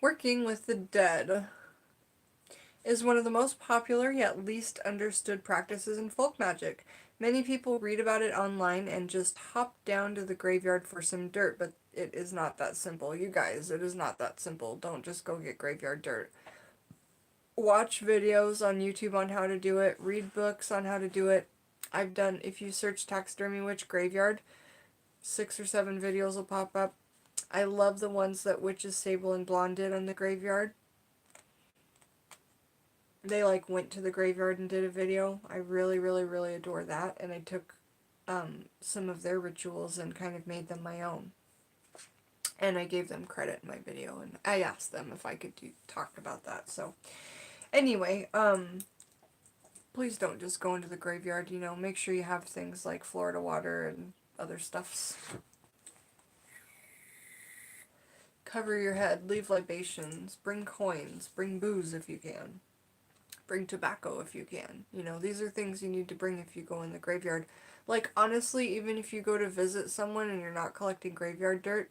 Working with the dead is one of the most popular yet least understood practices in folk magic. Many people read about it online and just hop down to the graveyard for some dirt, but it is not that simple. You guys, it is not that simple. Don't just go get graveyard dirt. Watch videos on YouTube on how to do it. Read books on how to do it. If you search Taxidermy Witch Graveyard, 6 or 7 videos will pop up. I love the ones that Witches, Sable, and Blonde did on the graveyard. They like went to the graveyard and did a video. I really, really, really adore that. And I took some of their rituals and kind of made them my own. And I gave them credit in my video, and I asked them if I could talk about that. So anyway, please don't just go into the graveyard, you know, make sure you have things like Florida water and other stuffs. Cover your head, leave libations, bring coins, bring booze if you can. Bring tobacco if you can. You know, these are things you need to bring if you go in the graveyard. Like, honestly, even if you go to visit someone and you're not collecting graveyard dirt,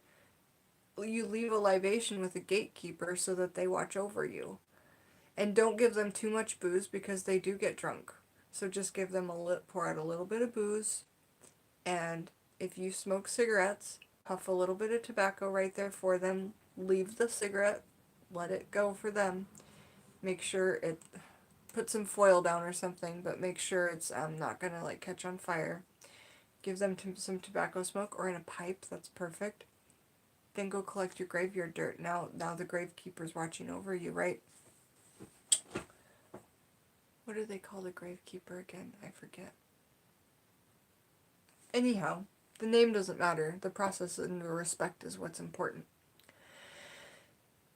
you leave a libation with a gatekeeper so that they watch over you. And don't give them too much booze because they do get drunk. So just give them pour out a little bit of booze, and if you smoke cigarettes, puff a little bit of tobacco right there for them. Leave the cigarette, let it go for them. Make sure put some foil down or something, but make sure it's not gonna like catch on fire. Give them some tobacco smoke, or in a pipe. That's perfect. Then go collect your graveyard dirt. Now the gravekeeper's watching over you, right? What do they call the gravekeeper again? I forget. Anyhow, the name doesn't matter. The process and the respect is what's important.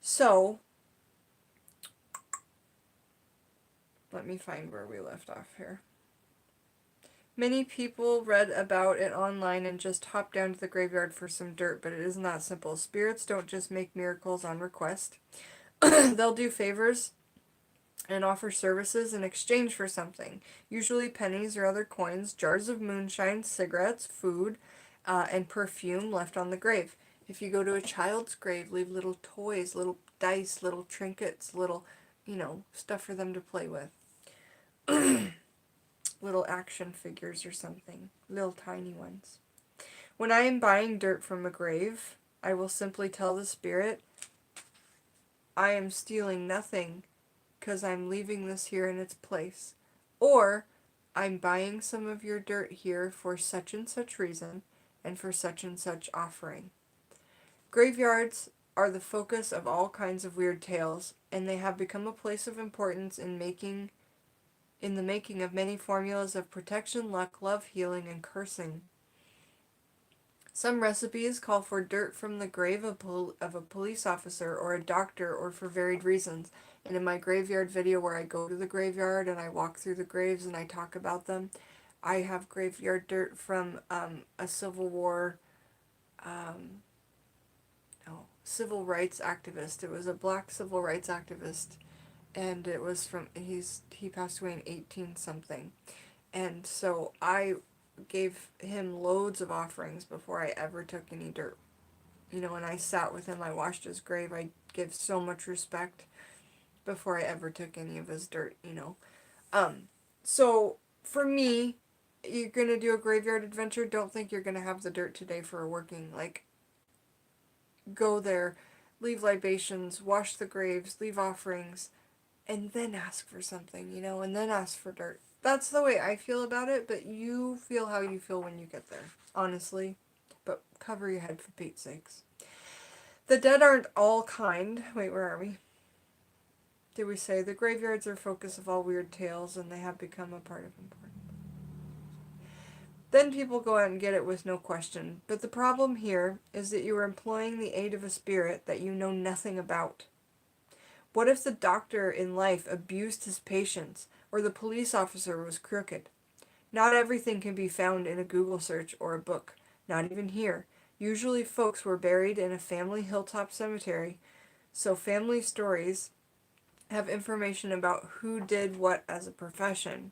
So, let me find where we left off here. Many people read about it online and just hop down to the graveyard for some dirt, but it isn't that simple. Spirits don't just make miracles on request. They'll do favors and offer services in exchange for something, usually pennies or other coins, jars of moonshine, cigarettes, food, and perfume left on the grave. If you go to a child's grave, leave little toys, little dice, little trinkets, little, you know, stuff for them to play with. Little action figures or something, little tiny ones. When I am buying dirt from a grave, I will simply tell the spirit, I am stealing nothing, because I'm leaving this here in its place. Or, I'm buying some of your dirt here for such and such reason, and for such and such offering. Graveyards are the focus of all kinds of weird tales, and they have become a place of importance in the making of many formulas of protection, luck, love, healing, and cursing. Some recipes call for dirt from the grave of a police officer or a doctor, or for varied reasons. And in my graveyard video where I go to the graveyard and I walk through the graves and I talk about them, I have graveyard dirt from a Civil War, civil rights activist. It was a black civil rights activist, and it was he passed away in 18 something. And so I gave him loads of offerings before I ever took any dirt. You know, when I sat with him, I washed his grave. I give so much respect before I ever took any of his dirt, you know. So for me, you're going to do a graveyard adventure, don't think you're going to have the dirt today for a working. Like, go there, leave libations, wash the graves, leave offerings, and then ask for something, you know, and then ask for dirt. That's the way I feel about it, but you feel how you feel when you get there, honestly. But cover your head for Pete's sakes. The dead aren't all kind. Wait, where are we? Did we say the graveyards are focus of all weird tales, and they have become a part of important? Then people go out and get it with no question. But the problem here is that you are employing the aid of a spirit that you know nothing about. What if the doctor in life abused his patients, or the police officer was crooked? Not everything can be found in a Google search or a book, not even here. Usually folks were buried in a family hilltop cemetery, so family stories have information about who did what as a profession.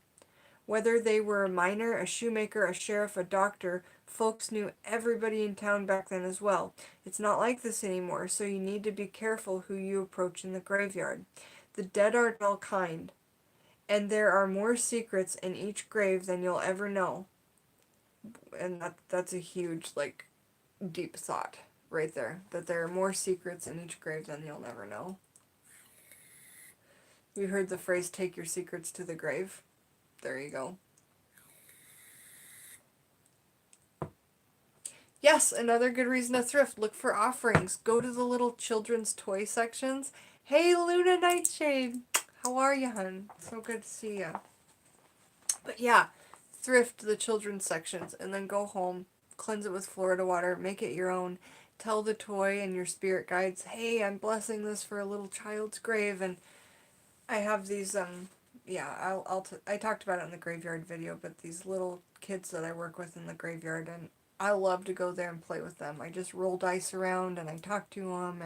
Whether they were a miner, a shoemaker, a sheriff, a doctor, folks knew everybody in town back then as well. It's not like this anymore, so you need to be careful who you approach in the graveyard. The dead aren't all kind, and there are more secrets in each grave than you'll ever know. And that's a huge, like, deep thought right there. That there are more secrets in each grave than you'll never know. You heard the phrase, take your secrets to the grave? There you go. Yes, another good reason to thrift. Look for offerings. Go to the little children's toy sections. Hey, Luna Nightshade. How are you, hun? So good to see you. But yeah, thrift the children's sections and then go home, cleanse it with Florida water, make it your own. Tell the toy and your spirit guides, hey, I'm blessing this for a little child's grave. And I have these, yeah, I talked about it in the graveyard video, but these little kids that I work with in the graveyard, and I love to go there and play with them. I just roll dice around and I talk to them,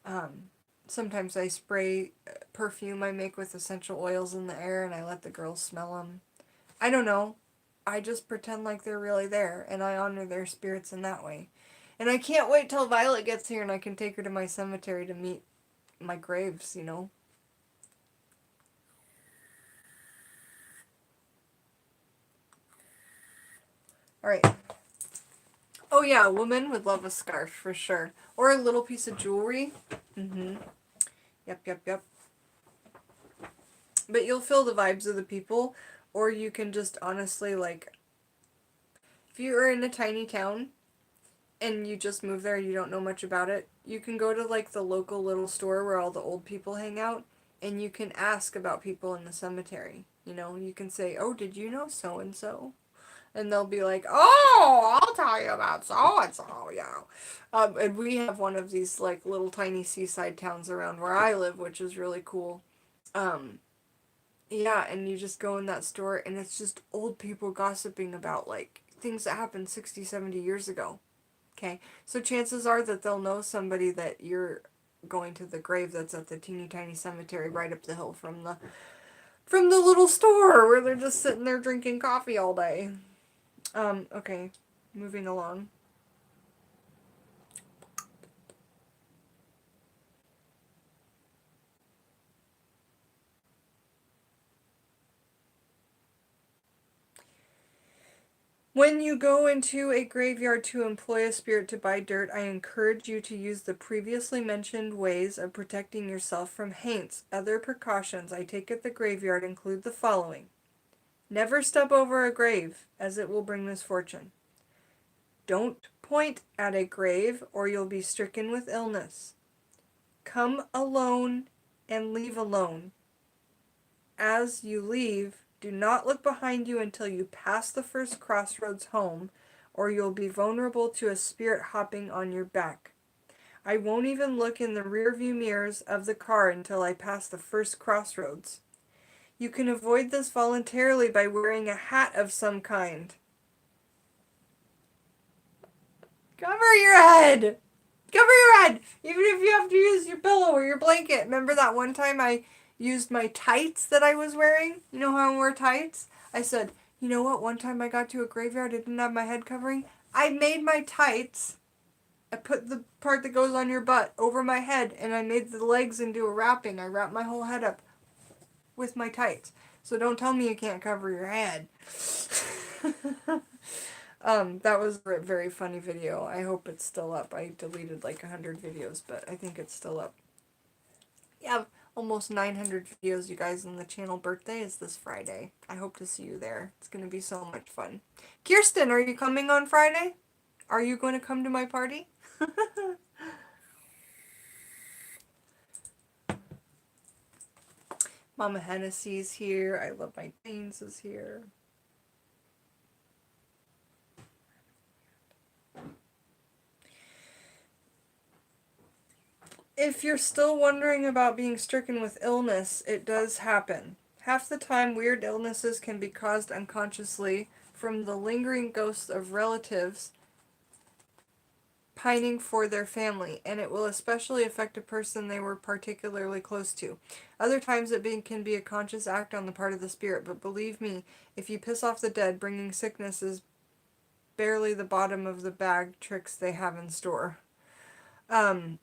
and sometimes I spray perfume I make with essential oils in the air and I let the girls smell them. I don't know. I just pretend like they're really there, and I honor their spirits in that way. And I can't wait till Violet gets here and I can take her to my cemetery to meet my graves, you know? Alright. Oh yeah, a woman would love a scarf for sure. Or a little piece of jewelry. Mm-hmm. Yep. But you'll feel the vibes of the people, or you can just honestly, like, if you are in a tiny town and you just move there and you don't know much about it, you can go to, like, the local little store where all the old people hang out, and you can ask about people in the cemetery. You know, you can say, oh, did you know so-and-so? And they'll be like, oh, I'll tell you about so-and-so, yeah. And we have one of these, like, little tiny seaside towns around where I live, which is really cool. Yeah, and you just go in that store, and it's just old people gossiping about, like, things that happened 60, 70 years ago. Okay? So chances are that they'll know somebody that you're going to the grave that's at the teeny tiny cemetery right up the hill from the little store where they're just sitting there drinking coffee all day. Okay. Moving along. When you go into a graveyard to employ a spirit to buy dirt, I encourage you to use the previously mentioned ways of protecting yourself from haints. Other precautions I take at the graveyard include the following. Never step over a grave, as it will bring misfortune. Don't point at a grave, or you'll be stricken with illness. Come alone and leave alone. As you leave, do not look behind you until you pass the first crossroads home, or you'll be vulnerable to a spirit hopping on your back. I won't even look in the rearview mirrors of the car until I pass the first crossroads. You can avoid this voluntarily by wearing a hat of some kind. Cover your head! Cover your head! Even if you have to use your pillow or your blanket. Remember that one time I used my tights that I was wearing? You know how I wear tights? I said, you know what? One time I got to a graveyard, I didn't have my head covering. I made my tights. I put the part that goes on your butt over my head, and I made the legs into a wrapping. I wrapped my whole head up with my tights. So don't tell me you can't cover your head. That was a very funny video. I hope it's still up. I deleted like 100 videos, but I think it's still up. Yeah, almost 900 videos, you guys, and the channel birthday is this Friday. I hope to see you there. It's going to be so much fun. Kirsten, are you coming on Friday? Are you going to come to my party? Mama Hennessy's here. I love my James is here. If you're still wondering about being stricken with illness, it does happen. Half the time, weird illnesses can be caused unconsciously from the lingering ghosts of relatives pining for their family, and it will especially affect a person they were particularly close to. Other times can be a conscious act on the part of the spirit, but believe me, if you piss off the dead, bringing sickness is barely the bottom of the bag tricks they have in store. And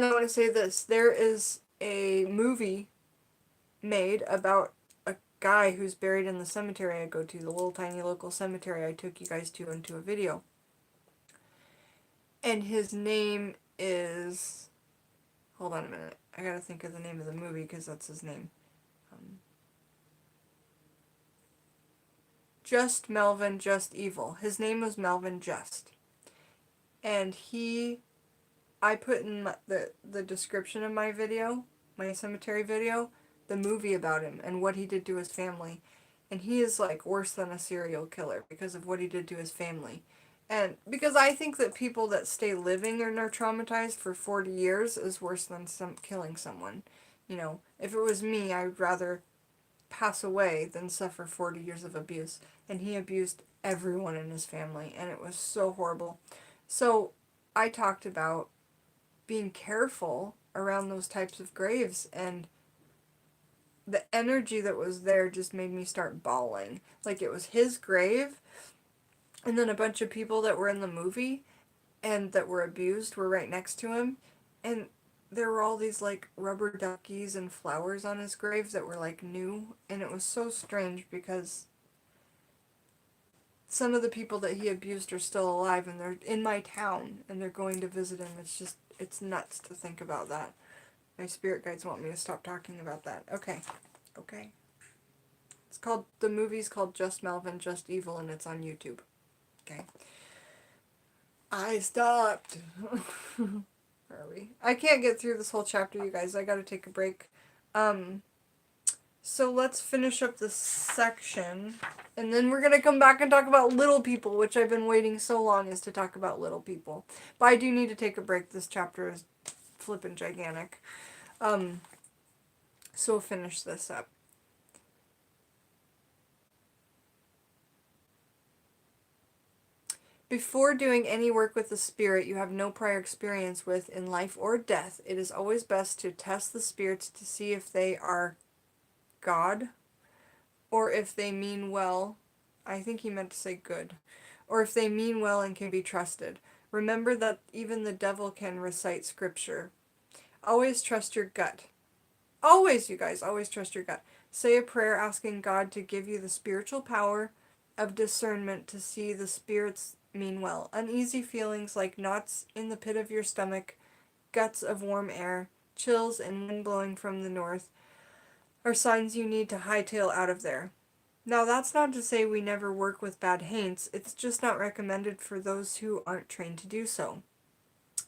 I want to say this, there is a movie made about a guy who's buried in the cemetery I go to, the little tiny local cemetery I took you guys to into a video. And his name is... Hold on a minute. I gotta think of the name of the movie because that's his name. Just Melvin, Just Evil. His name was Melvin Just. And I put in the description of my video, my cemetery video, the movie about him and what he did to his family. And he is like worse than a serial killer because of what he did to his family. And because I think that people that stay living and are traumatized for 40 years is worse than killing someone. You know, if it was me, I would rather pass away than suffer 40 years of abuse. And he abused everyone in his family, and it was so horrible. So I talked about being careful around those types of graves, and the energy that was there just made me start bawling. Like it was his grave, and then a bunch of people that were in the movie and that were abused were right next to him, and there were all these like rubber duckies and flowers on his grave that were like new, and it was so strange because some of the people that he abused are still alive, and they're in my town, and they're going to visit him. It's nuts to think about that. My spirit guides want me to stop talking about that. Okay. The movie's called Just Melvin, Just Evil, and it's on YouTube. Okay. I stopped. Where are we? I can't get through this whole chapter, you guys. I gotta take a break. So let's finish up this section, and then we're gonna come back and talk about little people, which I've been waiting so long is to talk about little people. But I do need to take a break. This chapter is flippin' gigantic. So we'll finish this up. Before doing any work with the spirit you have no prior experience with in life or death, it is always best to test the spirits to see if they are God, or if they mean well. I think he meant to say good. Or if they mean well and can be trusted. Remember that even the devil can recite scripture. Always trust your gut. Always, you guys, always trust your gut. Say a prayer asking God to give you the spiritual power of discernment to see the spirits mean well. Uneasy feelings like knots in the pit of your stomach, guts of warm air, chills and wind blowing from the north are signs you need to hightail out of there. Now, that's not to say we never work with bad haints. It's just not recommended for those who aren't trained to do so,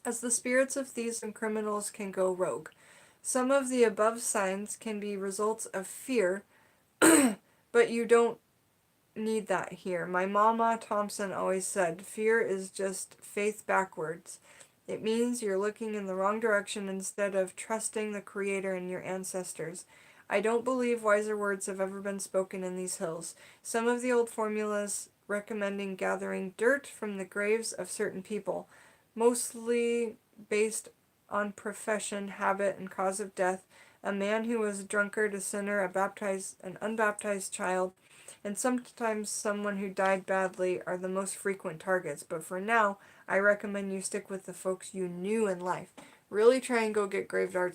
as the spirits of thieves and criminals can go rogue. Some of the above signs can be results of fear, but you don't need that here. My mama Thompson always said, fear is just faith backwards. It means you're looking in the wrong direction instead of trusting the Creator and your ancestors. I don't believe wiser words have ever been spoken in these hills. Some of the old formulas recommending gathering dirt from the graves of certain people, mostly based on profession, habit, and cause of death, a man who was a drunkard, a sinner, an unbaptized child, and sometimes someone who died badly are the most frequent targets. But for now, I recommend you stick with the folks you knew in life. Really try and go get graveyard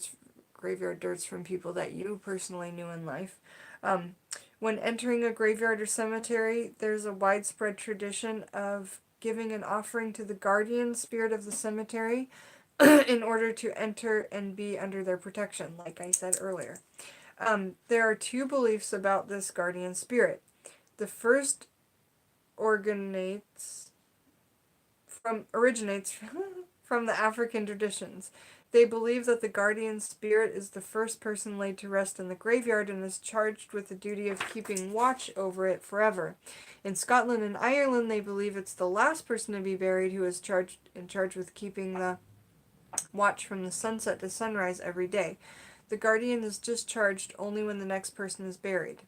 dirts from people that you personally knew in life. When entering a graveyard or cemetery, there's a widespread tradition of giving an offering to the guardian spirit of the cemetery in order to enter and be under their protection, like I said earlier. There are two beliefs about this guardian spirit. The first originates from the African traditions. They believe that the guardian spirit is the first person laid to rest in the graveyard and is charged with the duty of keeping watch over it forever. In Scotland and Ireland, they believe it's the last person to be buried who is in charge with keeping the watch from the sunset to sunrise every day. The guardian is discharged only when the next person is buried.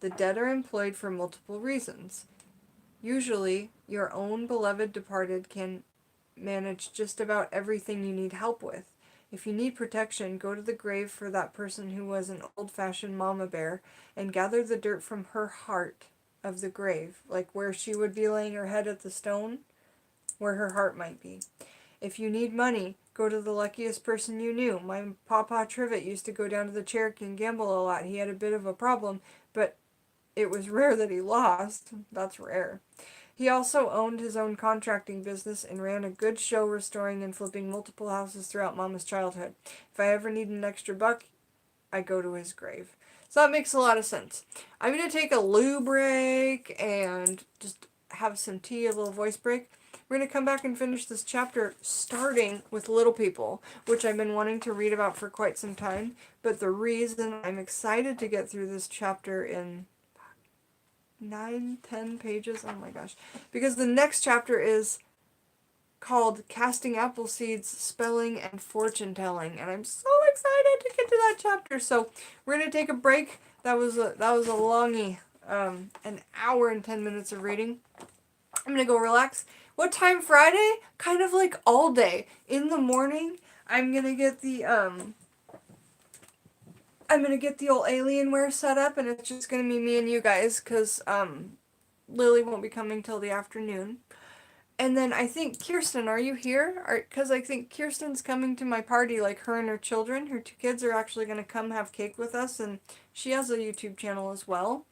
The dead are employed for multiple reasons. Usually, your own beloved departed can manage just about everything you need help with. If you need protection, go to the grave for that person who was an old-fashioned mama bear and gather the dirt from her heart of the grave, like where she would be laying her head at the stone, where her heart might be. If you need money, go to the luckiest person you knew. My Papa Trivet used to go down to the Cherokee and gamble a lot. He had a bit of a problem, but it was rare that he lost. That's rare. He also owned his own contracting business and ran a good show restoring and flipping multiple houses throughout Mama's childhood. If I ever need an extra buck, I go to his grave. So that makes a lot of sense. I'm going to take a loo break and just have some tea, a little voice break. We're going to come back and finish this chapter starting with Little People, which I've been wanting to read about for quite some time. But the reason I'm excited to get through this chapter in 9-10 pages, oh my gosh, because the next chapter is called Casting Apple Seeds, Spelling, and Fortune Telling, and I'm so excited to get to that chapter. So we're gonna take a break. That was a longie, an hour and 10 minutes of reading. I'm gonna go relax. What time Friday? Kind of like all day. In the morning, I'm gonna get the old Alienware set up, and it's just gonna be me and you guys, cause Lily won't be coming till the afternoon. And then I think, Kirsten, are you here? Because I think Kirsten's coming to my party, like her and her children. Her 2 kids are actually going to come have cake with us, and she has a YouTube channel as well.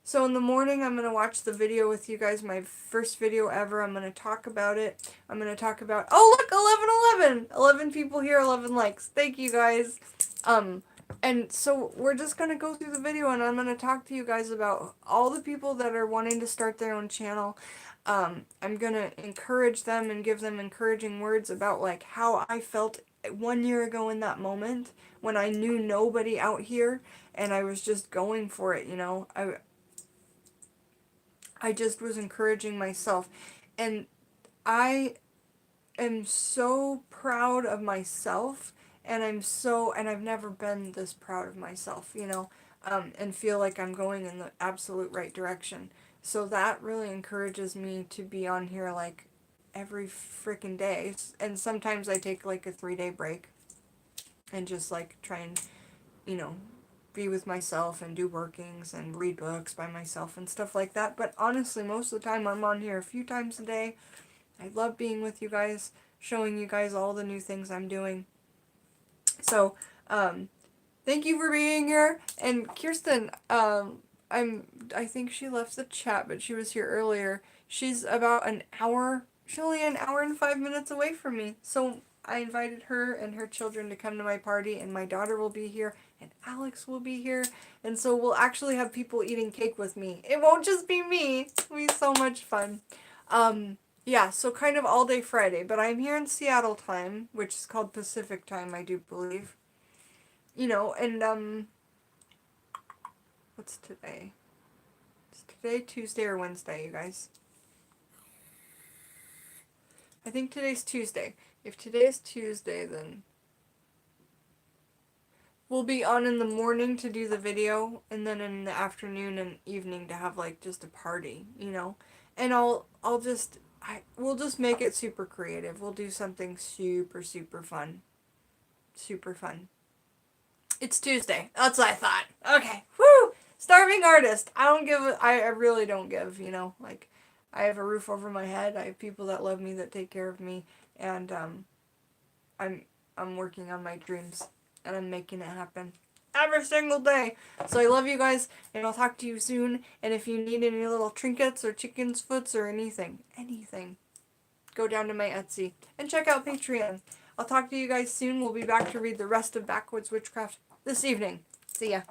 So in the morning, I'm going to watch the video with you guys, my first video ever. I'm going to talk about it. I'm going to talk about, oh look, 11. 11 people here, 11 likes. Thank you guys. And so we're just going to go through the video, and I'm going to talk to you guys about all the people that are wanting to start their own channel. I'm going to encourage them and give them encouraging words about like how I felt 1 year ago in that moment when I knew nobody out here and I was just going for it, you know. I just was encouraging myself, and I am so proud of myself, and I've never been this proud of myself, you know, and feel like I'm going in the absolute right direction. So that really encourages me to be on here like every freaking day. And sometimes I take like a 3-day break and just like try and, you know, be with myself and do workings and read books by myself and stuff like that. But honestly, most of the time I'm on here a few times a day. I love being with you guys, showing you guys all the new things I'm doing. So, thank you for being here. And Kirsten, I think she left the chat, but she was here earlier. She's about she's only an hour and 5 minutes away from me. So I invited her and her children to come to my party, and my daughter will be here, and Alex will be here. And so we'll actually have people eating cake with me. It won't just be me. It'll be so much fun. Yeah, so kind of all day Friday, but I'm here in Seattle time, which is called Pacific time, I do believe. You know, and, what's today? Is today Tuesday or Wednesday, you guys? I think today's Tuesday. If today's Tuesday, then we'll be on in the morning to do the video, and then in the afternoon and evening to have, like, just a party, you know? And we'll just make it super creative. We'll do something super, super fun. Super fun. It's Tuesday. That's what I thought. Okay. Woo! Starving artist. I really don't give, you know, like, I have a roof over my head. I have people that love me, that take care of me, and, I'm working on my dreams, and I'm making it happen every single day. So I love you guys, and I'll talk to you soon. And if you need any little trinkets or chicken's foots or anything, go down to my Etsy and check out Patreon. I'll talk to you guys soon. We'll be back to read the rest of Backwoods Witchcraft this evening. See ya.